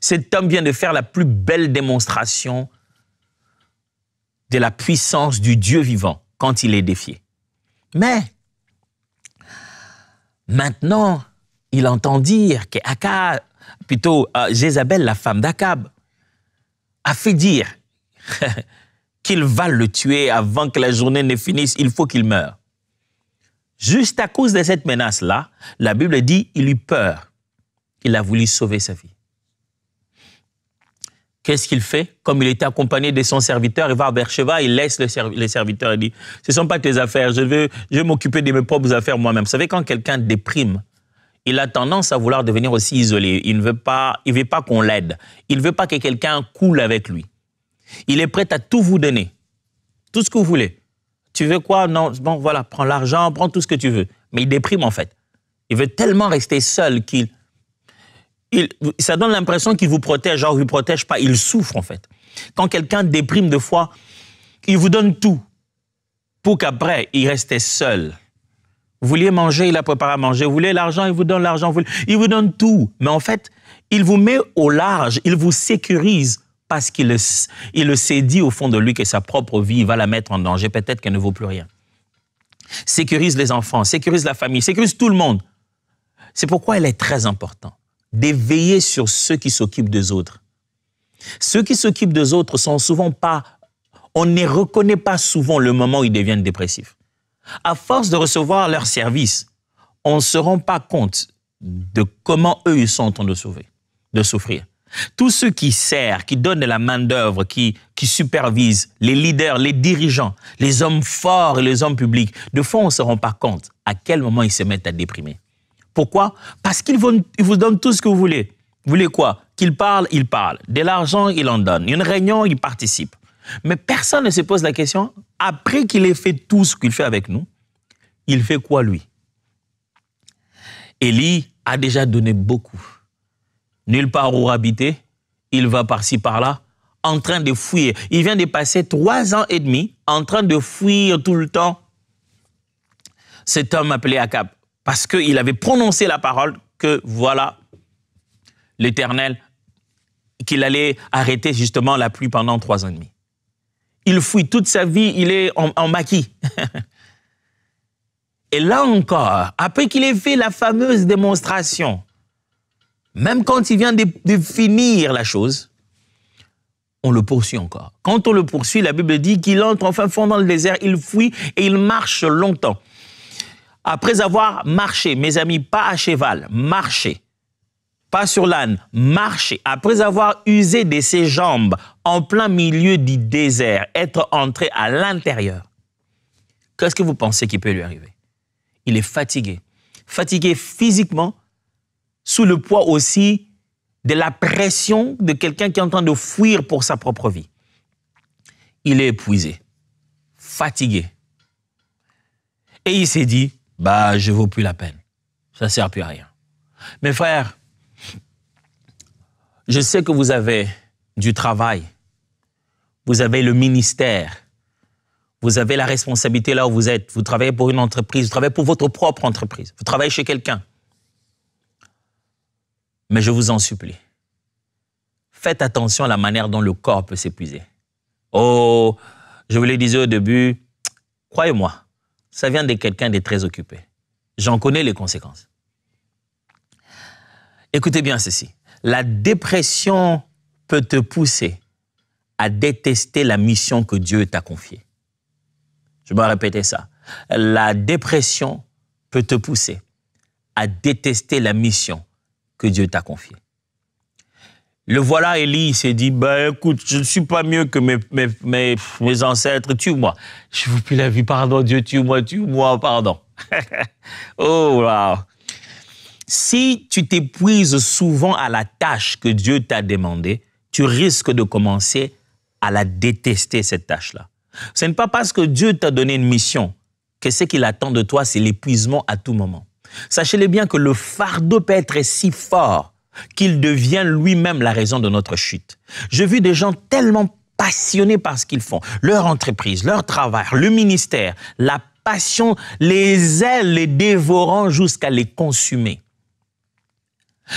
Cet homme vient de faire la plus belle démonstration de la puissance du Dieu vivant quand il est défié. Mais maintenant, il entend dire que Jézabel, la femme d'Akab, a fait dire qu'il va le tuer avant que la journée ne finisse, il faut qu'il meure. Juste à cause de cette menace-là, la Bible dit qu'il eut peur. Il a voulu sauver sa vie. Qu'est-ce qu'il fait? Comme il était accompagné de son serviteur, il va à Beersheba, il laisse les serviteurs et dit « Ce ne sont pas tes affaires, je vais m'occuper de mes propres affaires moi-même. » Vous savez, quand quelqu'un déprime, il a tendance à vouloir devenir aussi isolé. Il ne veut pas qu'on l'aide. Il ne veut pas que quelqu'un coule avec lui. Il est prêt à tout vous donner, tout ce que vous voulez. Tu veux quoi? Non, bon, voilà, prends l'argent, prends tout ce que tu veux. Mais il déprime en fait. Il veut tellement rester seul ça donne l'impression qu'il vous protège, genre il ne vous protège pas, il souffre en fait. Quand quelqu'un déprime de fois, il vous donne tout pour qu'après, il reste seul. Vous vouliez manger, il a préparé à manger. Vous voulez l'argent, il vous donne l'argent. Il vous donne tout. Mais en fait, il vous met au large, il vous sécurise parce qu'il le sait dit au fond de lui que sa propre vie va la mettre en danger. Peut-être qu'elle ne vaut plus rien. Sécurise les enfants, sécurise la famille, sécurise tout le monde. C'est pourquoi il est très important de veiller sur ceux qui s'occupent des autres. Ceux qui s'occupent des autres sont souvent pas... On ne reconnaît pas souvent le moment où ils deviennent dépressifs. À force de recevoir leurs services, on ne se rend pas compte de comment eux, ils sont en train de souffrir. Tous ceux qui servent, qui donnent de la main-d'œuvre, qui supervisent, les leaders, les dirigeants, les hommes forts et les hommes publics, de fois, on ne se rend pas compte à quel moment ils se mettent à déprimer. Pourquoi? Parce qu'ils vous donnent tout ce que vous voulez. Vous voulez quoi? Qu'ils parlent, ils parlent. De l'argent, ils en donnent. Une réunion, ils participent. Mais personne ne se pose la question, après qu'il ait fait tout ce qu'il fait avec nous, il fait quoi lui? Élie a déjà donné beaucoup. Nulle part où habiter, il va par-ci, par-là, en train de fuir. Il vient de passer 3 ans et demi en train de fuir tout le temps. Cet homme appelé Akab, parce qu'il avait prononcé la parole que voilà, l'Éternel, qu'il allait arrêter justement la pluie pendant 3 ans et demi. Il fuit toute sa vie, il est en maquis. Et là encore, après qu'il ait fait la fameuse démonstration, même quand il vient de finir la chose, on le poursuit encore. Quand on le poursuit, la Bible dit qu'il entre en fin fond dans le désert, il fuit et il marche longtemps. Après avoir marché, mes amis, pas à cheval, marché, pas sur l'âne, marché, après avoir usé de ses jambes en plein milieu du désert, être entré à l'intérieur, qu'est-ce que vous pensez qu'il peut lui arriver? Il est fatigué. Fatigué physiquement, sous le poids aussi de la pression de quelqu'un qui est en train de fuir pour sa propre vie. Il est épuisé, fatigué. Et il s'est dit, bah, je ne vaux plus la peine. Ça ne sert plus à rien. Mes frères, je sais que vous avez du travail, vous avez le ministère, vous avez la responsabilité là où vous êtes, vous travaillez pour une entreprise, vous travaillez pour votre propre entreprise, vous travaillez chez quelqu'un. Mais je vous en supplie, faites attention à la manière dont le corps peut s'épuiser. Oh, je vous le disais au début, croyez-moi, ça vient de quelqu'un de très occupé. J'en connais les conséquences. Écoutez bien ceci. La dépression peut te pousser à détester la mission que Dieu t'a confiée. Je vais répéter ça. La dépression peut te pousser à détester la mission que Dieu t'a confiée. Le voilà, Élie, il s'est dit, bah, écoute, je ne suis pas mieux que mes ancêtres, tue-moi. Je vous prie la vie, pardon, Dieu, tue-moi, pardon. Oh, wow. Si tu t'épuises souvent à la tâche que Dieu t'a demandée, tu risques de commencer à la détester, cette tâche-là. Ce n'est pas parce que Dieu t'a donné une mission que ce qu'il attend de toi, c'est l'épuisement à tout moment. Sachez-le bien que le fardeau peut être si fort qu'il devient lui-même la raison de notre chute. J'ai vu des gens tellement passionnés par ce qu'ils font, leur entreprise, leur travail, le ministère, la passion, les ailes les dévorant jusqu'à les consumer.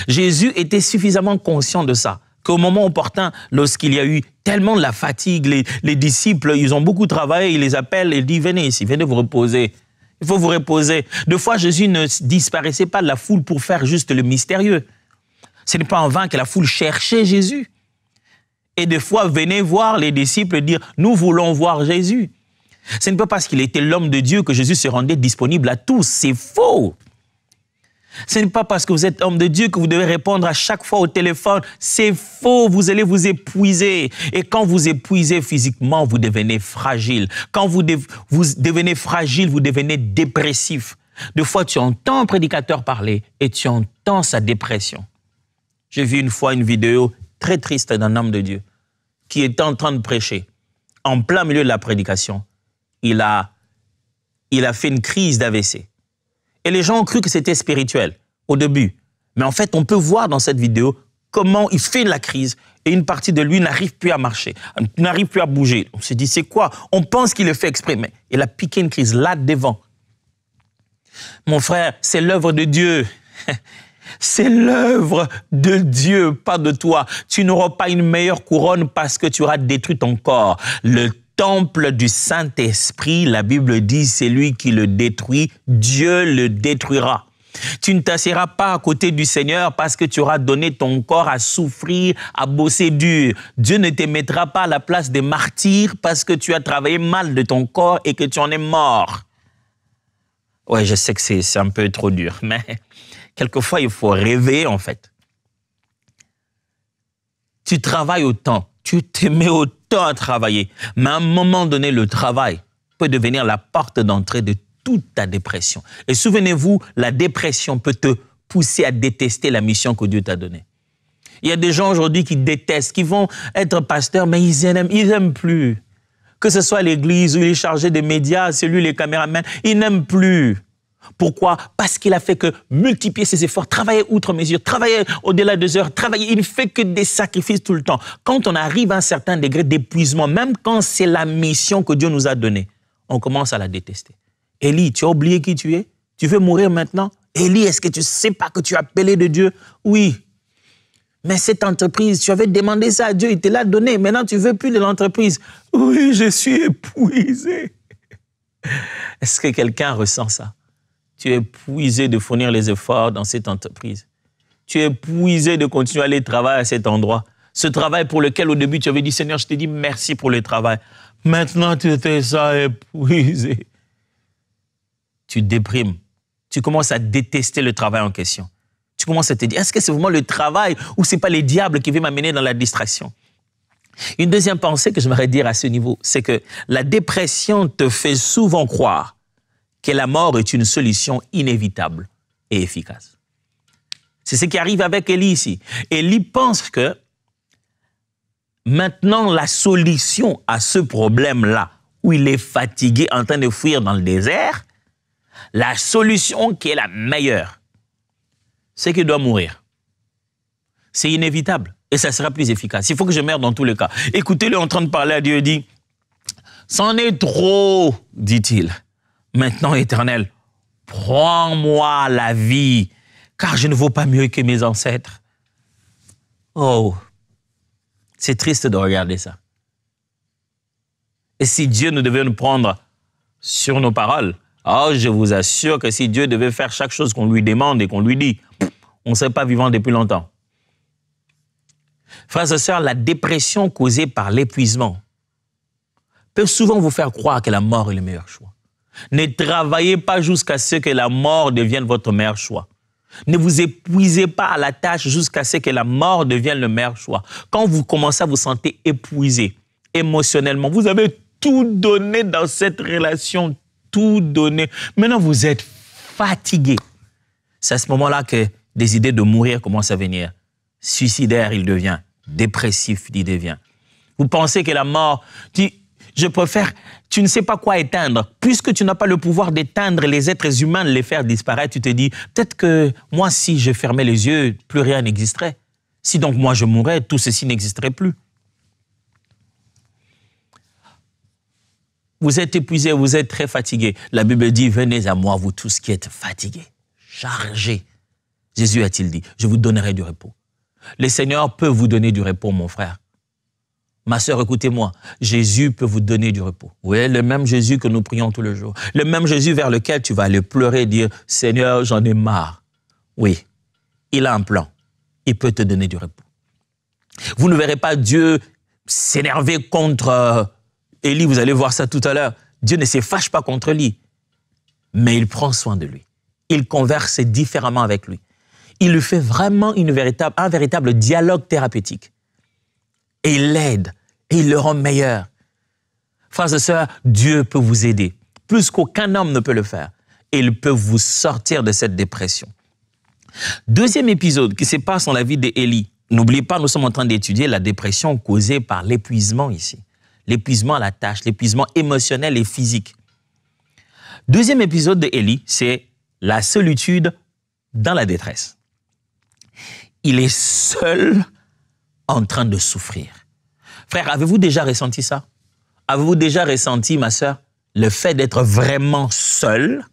Jésus était suffisamment conscient de ça, qu'au moment opportun, lorsqu'il y a eu tellement de la fatigue, les disciples, ils ont beaucoup travaillé, il les appelle et dit, venez ici, venez vous reposer. Il faut vous reposer. Deux fois, Jésus ne disparaissait pas de la foule pour faire juste le mystérieux. Ce n'est pas en vain que la foule cherchait Jésus. Et des fois, venez voir les disciples dire, nous voulons voir Jésus. Ce n'est pas parce qu'il était l'homme de Dieu que Jésus se rendait disponible à tous. C'est faux. Ce n'est pas parce que vous êtes homme de Dieu que vous devez répondre à chaque fois au téléphone. C'est faux, vous allez vous épuiser. Et quand vous épuisez physiquement, vous devenez fragile. Quand vous devenez fragile, vous devenez dépressif. Des fois, tu entends un prédicateur parler et tu entends sa dépression. J'ai vu une fois une vidéo très triste d'un homme de Dieu qui était en train de prêcher. En plein milieu de la prédication, il a fait une crise d'AVC. Et les gens ont cru que c'était spirituel au début. Mais en fait, on peut voir dans cette vidéo comment il fait la crise et une partie de lui n'arrive plus à marcher, n'arrive plus à bouger. On s'est dit, c'est quoi? On pense qu'il le fait exprès, mais il a piqué une crise là devant. Mon frère, c'est l'œuvre de Dieu. C'est l'œuvre de Dieu, pas de toi. Tu n'auras pas une meilleure couronne parce que tu auras détruit ton corps. Le temple du Saint-Esprit, la Bible dit, c'est lui qui le détruit, Dieu le détruira. Tu ne t'assiras pas à côté du Seigneur parce que tu auras donné ton corps à souffrir, à bosser dur. Dieu ne te mettra pas à la place des martyrs parce que tu as travaillé mal de ton corps et que tu en es mort. Ouais, je sais que c'est un peu trop dur, mais quelquefois, il faut rêver, en fait. Tu travailles autant, tu te mets autant à travailler, mais à un moment donné, le travail peut devenir la porte d'entrée de toute ta dépression. Et souvenez-vous, la dépression peut te pousser à détester la mission que Dieu t'a donnée. Il y a des gens aujourd'hui qui détestent, qui vont être pasteurs, mais ils n'aiment plus. Que ce soit l'église ou il est chargé des médias, c'est lui les caméramans, ils n'aiment plus. Pourquoi? Parce qu'il a fait que multiplier ses efforts, travailler outre mesure, travailler au-delà des heures, travailler, il ne fait que des sacrifices tout le temps. Quand on arrive à un certain degré d'épuisement, même quand c'est la mission que Dieu nous a donnée, on commence à la détester. Élie, tu as oublié qui tu es? Tu veux mourir maintenant? Élie, est-ce que tu ne sais pas que tu es appelé de Dieu? Oui. Mais cette entreprise, tu avais demandé ça à Dieu, il te l'a donné. Maintenant, tu ne veux plus de l'entreprise. Oui, je suis épuisé. Est-ce que quelqu'un ressent ça? Tu es épuisé de fournir les efforts dans cette entreprise. Tu es épuisé de continuer à aller travailler à cet endroit. Ce travail pour lequel, au début, tu avais dit, Seigneur, je te dis merci pour le travail. Maintenant, tu étais ça épuisé. Tu déprimes. Tu commences à détester le travail en question. Tu commences à te dire, est-ce que c'est vraiment le travail ou c'est pas les diables qui viennent m'amener dans la distraction? Une deuxième pensée que j'aimerais dire à ce niveau, c'est que la dépression te fait souvent croire que la mort est une solution inévitable et efficace. C'est ce qui arrive avec Élie ici. Élie pense que maintenant la solution à ce problème-là, où il est fatigué en train de fuir dans le désert, la solution qui est la meilleure, c'est qu'il doit mourir. C'est inévitable et ça sera plus efficace. Il faut que je meure dans tous les cas. Écoutez-le en train de parler à Dieu et dit, c'en est trop, dit-il. Maintenant, Éternel, prends-moi la vie, car je ne vaux pas mieux que mes ancêtres. Oh, c'est triste de regarder ça. Et si Dieu ne devait nous prendre sur nos paroles, oh, je vous assure que si Dieu devait faire chaque chose qu'on lui demande et qu'on lui dit, on ne serait pas vivant depuis longtemps. Frères et sœurs, la dépression causée par l'épuisement peut souvent vous faire croire que la mort est le meilleur choix. Ne travaillez pas jusqu'à ce que la mort devienne votre meilleur choix. Ne vous épuisez pas à la tâche jusqu'à ce que la mort devienne le meilleur choix. Quand vous commencez à vous sentir épuisé émotionnellement, vous avez tout donné dans cette relation, tout donné. Maintenant, vous êtes fatigué. C'est à ce moment-là que des idées de mourir commencent à venir. Suicidaire, il devient. Dépressif, il devient. Vous pensez que la mort, je préfère, tu ne sais pas quoi éteindre. Puisque tu n'as pas le pouvoir d'éteindre les êtres humains, de les faire disparaître, tu te dis, peut-être que moi, si je fermais les yeux, plus rien n'existerait. Si donc moi je mourais, tout ceci n'existerait plus. Vous êtes épuisé, vous êtes très fatigué. La Bible dit, venez à moi, vous tous qui êtes fatigués, chargés. Jésus a-t-il dit, je vous donnerai du repos. Le Seigneur peut vous donner du repos, mon frère. Ma sœur, écoutez-moi, Jésus peut vous donner du repos. Vous voyez, le même Jésus que nous prions tous les jours. Le même Jésus vers lequel tu vas aller pleurer et dire, Seigneur, j'en ai marre. Oui, il a un plan. Il peut te donner du repos. Vous ne verrez pas Dieu s'énerver contre Élie, vous allez voir ça tout à l'heure. Dieu ne se fâche pas contre lui, mais il prend soin de lui. Il converse différemment avec lui. Il lui fait vraiment un véritable dialogue thérapeutique. Et il l'aide, et il le rend meilleur. Frères et sœurs, Dieu peut vous aider, plus qu'aucun homme ne peut le faire. Et il peut vous sortir de cette dépression. Deuxième épisode qui se passe dans la vie d'Élie. N'oubliez pas, nous sommes en train d'étudier la dépression causée par l'épuisement ici. L'épuisement à la tâche, l'épuisement émotionnel et physique. Deuxième épisode d'Élie, c'est la solitude dans la détresse. Il est seul en train de souffrir. Frère, avez-vous déjà ressenti ça? Avez-vous déjà ressenti, ma sœur, le fait d'être vraiment seul?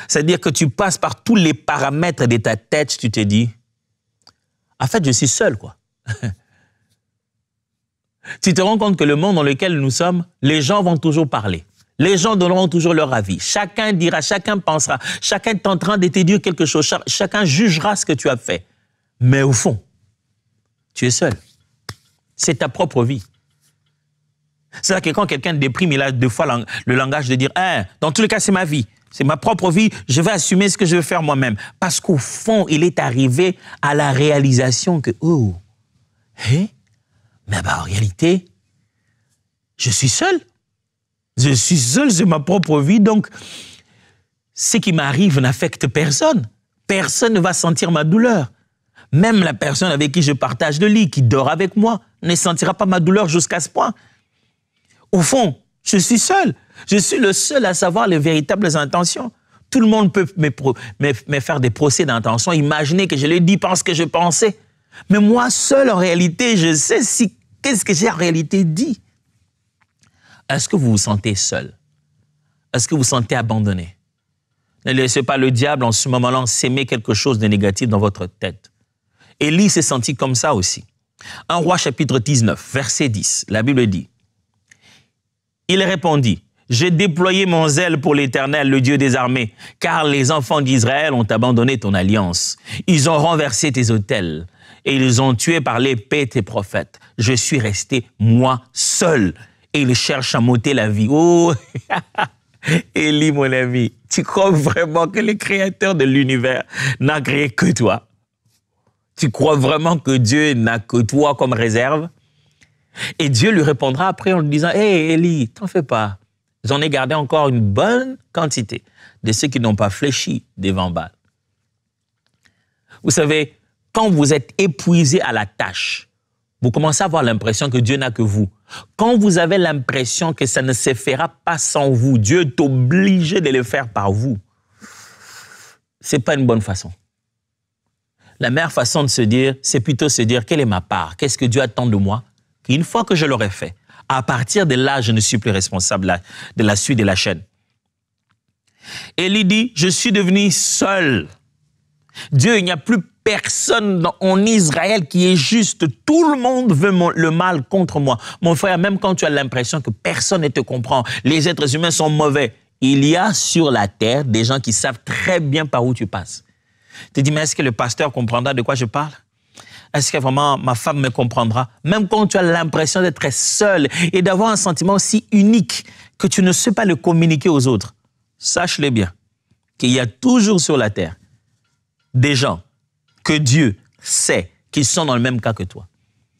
C'est-à-dire que tu passes par tous les paramètres de ta tête, tu te dis, en fait, je suis seul, quoi. Tu te rends compte que le monde dans lequel nous sommes, les gens vont toujours parler. Les gens donneront toujours leur avis. Chacun dira, chacun pensera, chacun tentera de te dire quelque chose, chacun jugera ce que tu as fait. Mais au fond, tu es seul. C'est ta propre vie. C'est-à-dire que quand quelqu'un déprime, il a deux fois le langage de dire, dans tous les cas, c'est ma vie. C'est ma propre vie, je vais assumer ce que je veux faire moi-même. Parce qu'au fond, il est arrivé à la réalisation que, mais en réalité, je suis seul. Je suis seul, c'est ma propre vie, donc ce qui m'arrive n'affecte personne. Personne ne va sentir ma douleur. Même la personne avec qui je partage le lit, qui dort avec moi, ne sentira pas ma douleur jusqu'à ce point. Au fond, je suis seul. Je suis le seul à savoir les véritables intentions. Tout le monde peut me faire des procès d'intention, imaginer que je l'ai dit parce que je pensais. Mais moi seul, en réalité, je sais qu'est-ce que j'ai en réalité dit. Est-ce que vous vous sentez seul? Est-ce que vous vous sentez abandonné? Ne laissez pas le diable, en ce moment-là, s'aimer quelque chose de négatif dans votre tête. Élie s'est senti comme ça aussi. 1 Roi chapitre 19, verset 10, la Bible dit, « Il répondit, « J'ai déployé mon zèle pour l'Éternel, le Dieu des armées, car les enfants d'Israël ont abandonné ton alliance. Ils ont renversé tes autels et ils ont tué par l'épée tes prophètes. Je suis resté, moi, seul, et ils cherchent à m'ôter la vie. » Oh, Élie, mon ami, tu crois vraiment que le créateur de l'univers n'a créé que toi? Tu crois vraiment que Dieu n'a que toi comme réserve? Et Dieu lui répondra après en lui disant, « Hé, Élie, t'en fais pas. J'en ai gardé encore une bonne quantité de ceux qui n'ont pas fléchi devant Baal. » Vous savez, quand vous êtes épuisé à la tâche, vous commencez à avoir l'impression que Dieu n'a que vous. Quand vous avez l'impression que ça ne se fera pas sans vous, Dieu est obligé de le faire par vous, c'est pas une bonne façon. La meilleure façon de se dire, c'est plutôt se dire, quelle est ma part? Qu'est-ce que Dieu attend de moi? Qu'une fois que je l'aurai fait, à partir de là, je ne suis plus responsable de la suite de la chaîne. Élie dit, je suis devenu seul. Dieu, il n'y a plus personne en Israël qui est juste. Tout le monde veut le mal contre moi. Mon frère, même quand tu as l'impression que personne ne te comprend, les êtres humains sont mauvais, il y a sur la terre des gens qui savent très bien par où tu passes. Tu te dis, mais est-ce que le pasteur comprendra de quoi je parle? Est-ce que vraiment ma femme me comprendra? Même quand tu as l'impression d'être seul et d'avoir un sentiment aussi unique que tu ne sais pas le communiquer aux autres, sache-le bien, qu'il y a toujours sur la terre des gens que Dieu sait qu'ils sont dans le même cas que toi.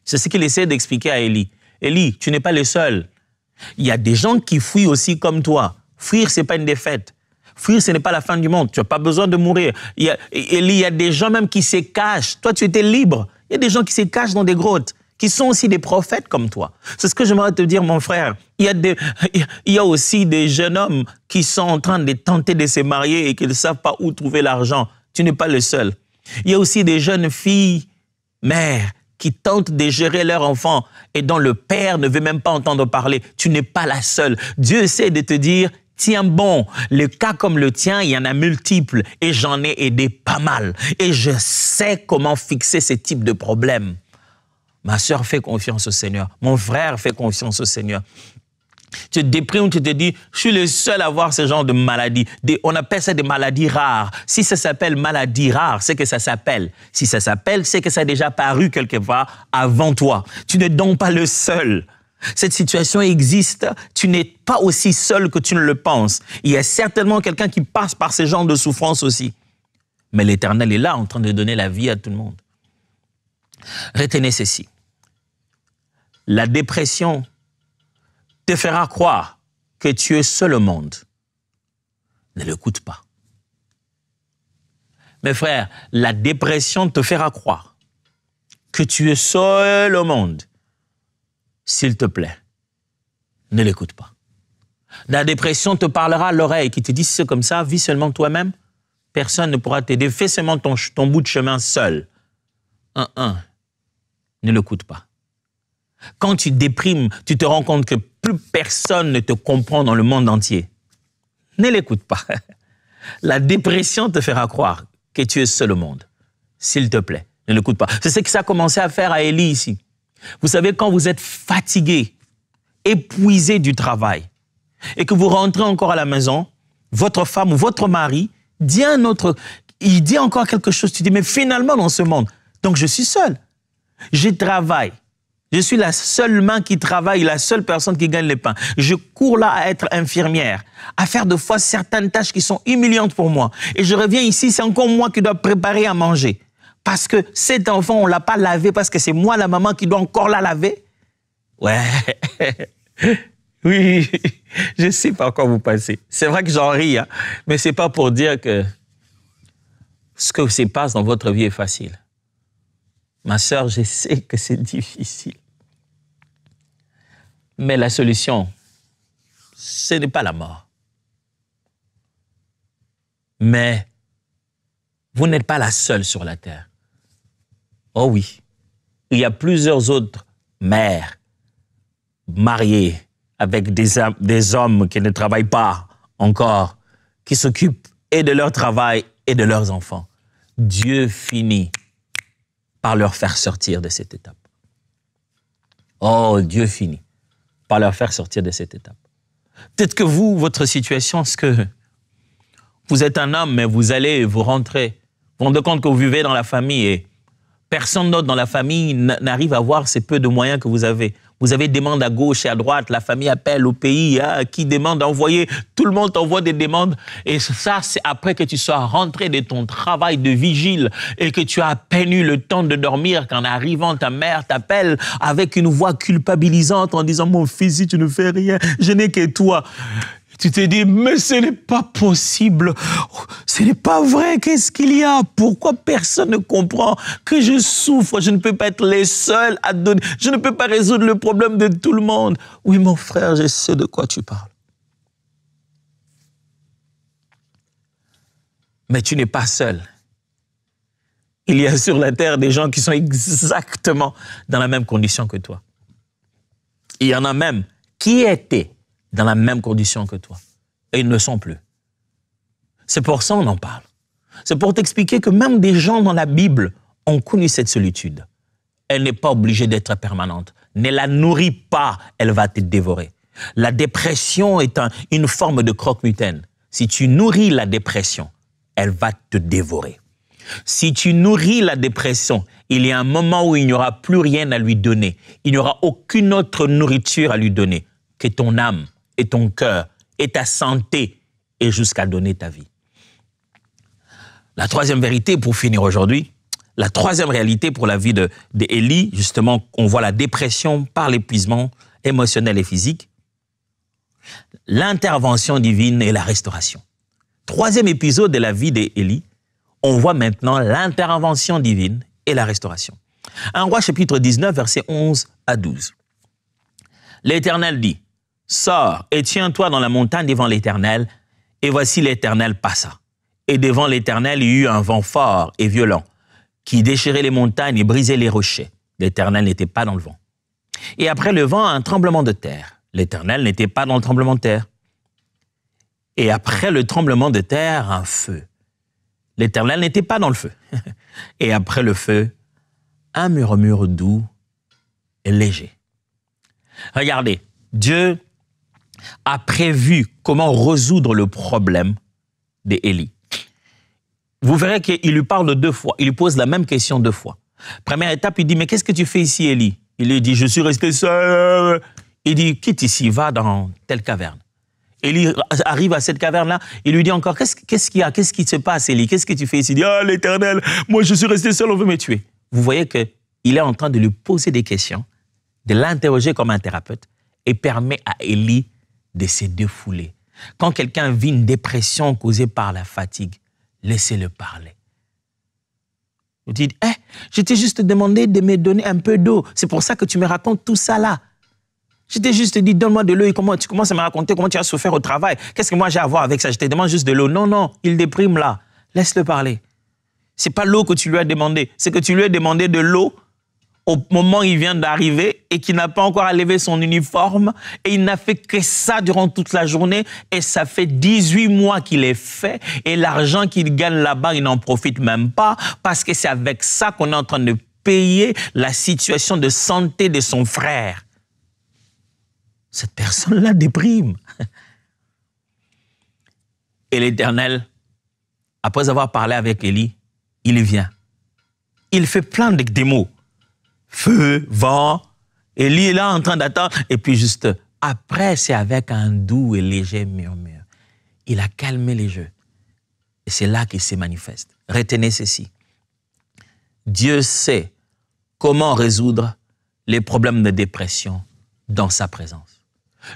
C'est ce qu'il essaie d'expliquer à Élie. Élie, tu n'es pas le seul. Il y a des gens qui fuient aussi comme toi. Fuir, ce n'est pas une défaite. Fuir, ce n'est pas la fin du monde. Tu n'as pas besoin de mourir. Élie, il y a des gens même qui se cachent. Toi, tu étais libre. Il y a des gens qui se cachent dans des grottes, qui sont aussi des prophètes comme toi. C'est ce que j'aimerais te dire, mon frère. Il y a aussi des jeunes hommes qui sont en train de tenter de se marier et qui ne savent pas où trouver l'argent. Tu n'es pas le seul. Il y a aussi des jeunes filles, mères, qui tentent de gérer leur enfant et dont le père ne veut même pas entendre parler. Tu n'es pas la seule. Dieu essaie de te dire, tiens bon, le cas comme le tien, il y en a multiples et j'en ai aidé pas mal. Et je sais comment fixer ce type de problème. Ma sœur, fais confiance au Seigneur. Mon frère, fais confiance au Seigneur. Tu te déprimes, tu te dis, je suis le seul à avoir ce genre de maladie. On appelle ça des maladies rares. Si ça s'appelle maladie rare, c'est que ça s'appelle. Si ça s'appelle, c'est que ça a déjà paru quelque part avant toi. Tu n'es donc pas le seul. Cette situation existe. Tu n'es pas aussi seul que tu ne le penses. Il y a certainement quelqu'un qui passe par ce genre de souffrance aussi. Mais l'Éternel est là en train de donner la vie à tout le monde. Retenez ceci. La dépression te fera croire que tu es seul au monde. Ne l'écoute pas. Mes frères, la dépression te fera croire que tu es seul au monde. S'il te plaît, ne l'écoute pas. La dépression te parlera à l'oreille qui te dit, si c'est comme ça, vis seulement toi-même. Personne ne pourra t'aider. Fais seulement ton bout de chemin seul. Ne l'écoute pas. Quand tu déprimes, tu te rends compte que plus personne ne te comprend dans le monde entier. Ne l'écoute pas. La dépression te fera croire que tu es seul au monde. S'il te plaît, ne l'écoute pas. C'est ce que ça a commencé à faire à Élie ici. Vous savez, quand vous êtes fatigué, épuisé du travail, et que vous rentrez encore à la maison, votre femme ou votre mari il dit encore quelque chose. Tu dis, mais finalement dans ce monde, donc je suis seul. Je travaille. Je suis la seule main qui travaille, la seule personne qui gagne le pain. Je cours là à être infirmière, à faire de fois certaines tâches qui sont humiliantes pour moi. Et je reviens ici, c'est encore moi qui dois préparer à manger. Parce que cet enfant, on ne l'a pas lavé, parce que c'est moi, la maman, qui dois encore la laver. Ouais, oui, je ne sais pas quoi vous passez. C'est vrai que j'en ris, hein, mais ce n'est pas pour dire que ce que se passe dans votre vie est facile. Ma sœur, je sais que c'est difficile. Mais la solution, ce n'est pas la mort. Mais vous n'êtes pas la seule sur la terre. Oh oui, il y a plusieurs autres mères mariées avec des hommes qui ne travaillent pas encore, qui s'occupent et de leur travail et de leurs enfants. Dieu finit par leur faire sortir de cette étape. Oh, Dieu finit par leur faire sortir de cette étape. Peut-être que vous, votre situation, c'est que vous êtes un homme, mais vous allez vous rentrer. Vous vous rendez compte que vous vivez dans la famille et personne d'autre dans la famille n'arrive à voir ces peu de moyens que vous avez. Vous avez des demandes à gauche et à droite, la famille appelle au pays, hein, qui demande d'envoyer, tout le monde t'envoie des demandes. Et ça, c'est après que tu sois rentré de ton travail de vigile et que tu as à peine eu le temps de dormir qu'en arrivant, ta mère t'appelle avec une voix culpabilisante en disant « Mon fils, si tu ne fais rien, je n'ai que toi ». Tu te dis, mais ce n'est pas possible, ce n'est pas vrai, qu'est-ce qu'il y a? Pourquoi personne ne comprend que je souffre? Je ne peux pas être les seuls à donner, je ne peux pas résoudre le problème de tout le monde. Oui, mon frère, je sais de quoi tu parles. Mais tu n'es pas seul. Il y a sur la terre des gens qui sont exactement dans la même condition que toi. Il y en a même qui étaient dans la même condition que toi. Et ils ne sont plus. C'est pour ça qu'on en parle. C'est pour t'expliquer que même des gens dans la Bible ont connu cette solitude. Elle n'est pas obligée d'être permanente. Ne la nourris pas, elle va te dévorer. La dépression est une forme de croque-mitaine. Si tu nourris la dépression, elle va te dévorer. Si tu nourris la dépression, il y a un moment où il n'y aura plus rien à lui donner. Il n'y aura aucune autre nourriture à lui donner que ton âme et ton cœur et ta santé et jusqu'à donner ta vie. La troisième vérité pour finir aujourd'hui, la troisième réalité pour la vie d'Élie, justement, on voit la dépression par l'épuisement émotionnel et physique, l'intervention divine et la restauration. Troisième épisode de la vie d'Élie, on voit maintenant l'intervention divine et la restauration. 1 Roi chapitre 19, versets 11 à 12. L'Éternel dit, « Sors et tiens-toi dans la montagne devant l'Éternel. » Et voici l'Éternel passa. Et devant l'Éternel, il y eut un vent fort et violent qui déchirait les montagnes et brisait les rochers. L'Éternel n'était pas dans le vent. Et après le vent, un tremblement de terre. L'Éternel n'était pas dans le tremblement de terre. Et après le tremblement de terre, un feu. L'Éternel n'était pas dans le feu. Et après le feu, un murmure doux et léger. Regardez, Dieu a prévu comment résoudre le problème d'Élie. Vous verrez qu'il lui parle 2 fois, il lui pose la même question 2 fois. Première étape, il dit, mais qu'est-ce que tu fais ici, Élie? Il lui dit, je suis resté seul. Il dit, quitte ici, va dans telle caverne. Élie arrive à cette caverne-là, il lui dit encore, qu'est-ce qu'il y a? Qu'est-ce qui se passe, Élie? Qu'est-ce que tu fais ici? Il dit, ah, l'Éternel, moi je suis resté seul, on veut me tuer. Vous voyez qu'il est en train de lui poser des questions, de l'interroger comme un thérapeute, et permet à Élie de se défouler. Quand quelqu'un vit une dépression causée par la fatigue, laissez-le parler. Vous dites, je t'ai juste demandé de me donner un peu d'eau. C'est pour ça que tu me racontes tout ça là. Je t'ai juste dit, donne-moi de l'eau et tu commences à me raconter comment tu as souffert au travail. Qu'est-ce que moi j'ai à voir avec ça? Je te demande juste de l'eau. Non, non, il déprime là. Laisse-le parler. Ce n'est pas l'eau que tu lui as demandé. C'est que tu lui as demandé de l'eau au moment où il vient d'arriver et qu'il n'a pas encore enlevé son uniforme et il n'a fait que ça durant toute la journée et ça fait 18 mois qu'il est fait et l'argent qu'il gagne là-bas, il n'en profite même pas parce que c'est avec ça qu'on est en train de payer la situation de santé de son frère. Cette personne-là déprime. Et l'Éternel, après avoir parlé avec Élie, il vient. Il fait plein de mots. Feu, vent, Et lui est là en train d'attendre. Et puis juste après, c'est avec un doux et léger murmure. Il a calmé les jeux. Et c'est là qu'il se manifeste. Retenez ceci. Dieu sait comment résoudre les problèmes de dépression dans sa présence.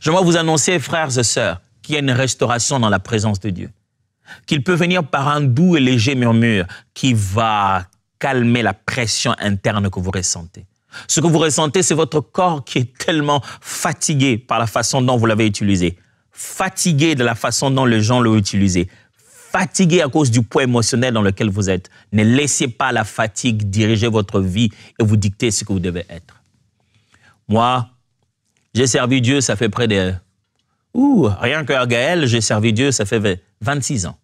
Je vais vous annoncer, frères et sœurs, qu'il y a une restauration dans la présence de Dieu. Qu'il peut venir par un doux et léger murmure qui va calmer la pression interne que vous ressentez. Ce que vous ressentez, c'est votre corps qui est tellement fatigué par la façon dont vous l'avez utilisé, fatigué de la façon dont les gens l'ont utilisé, fatigué à cause du poids émotionnel dans lequel vous êtes. Ne laissez pas la fatigue diriger votre vie et vous dicter ce que vous devez être. Moi, j'ai servi Dieu, ça fait près de... rien que Gaël, j'ai servi Dieu, ça fait 26 ans.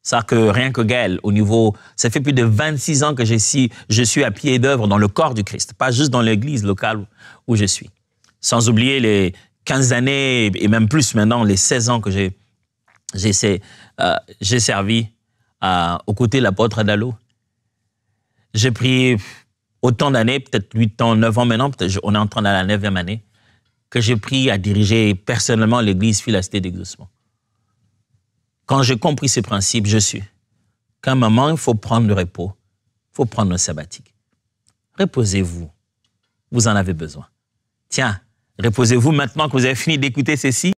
Ça que rien que Gaël, au niveau... Ça fait plus de 26 ans que je suis à pied d'œuvre dans le corps du Christ, pas juste dans l'église locale où je suis. Sans oublier les 15 années et même plus maintenant, les 16 ans que j'ai servi aux côtés de l'apôtre Adalo. J'ai pris autant d'années, peut-être 8 ans, 9 ans maintenant, on est en train d'aller à la 9e année, que j'ai pris à diriger personnellement l'église Philasté d'Exaucement. Quand j'ai compris ces principes, je suis qu'à un moment, il faut prendre le repos, il faut prendre le sabbatique. Reposez-vous, vous en avez besoin. Tiens, reposez-vous maintenant que vous avez fini d'écouter ceci.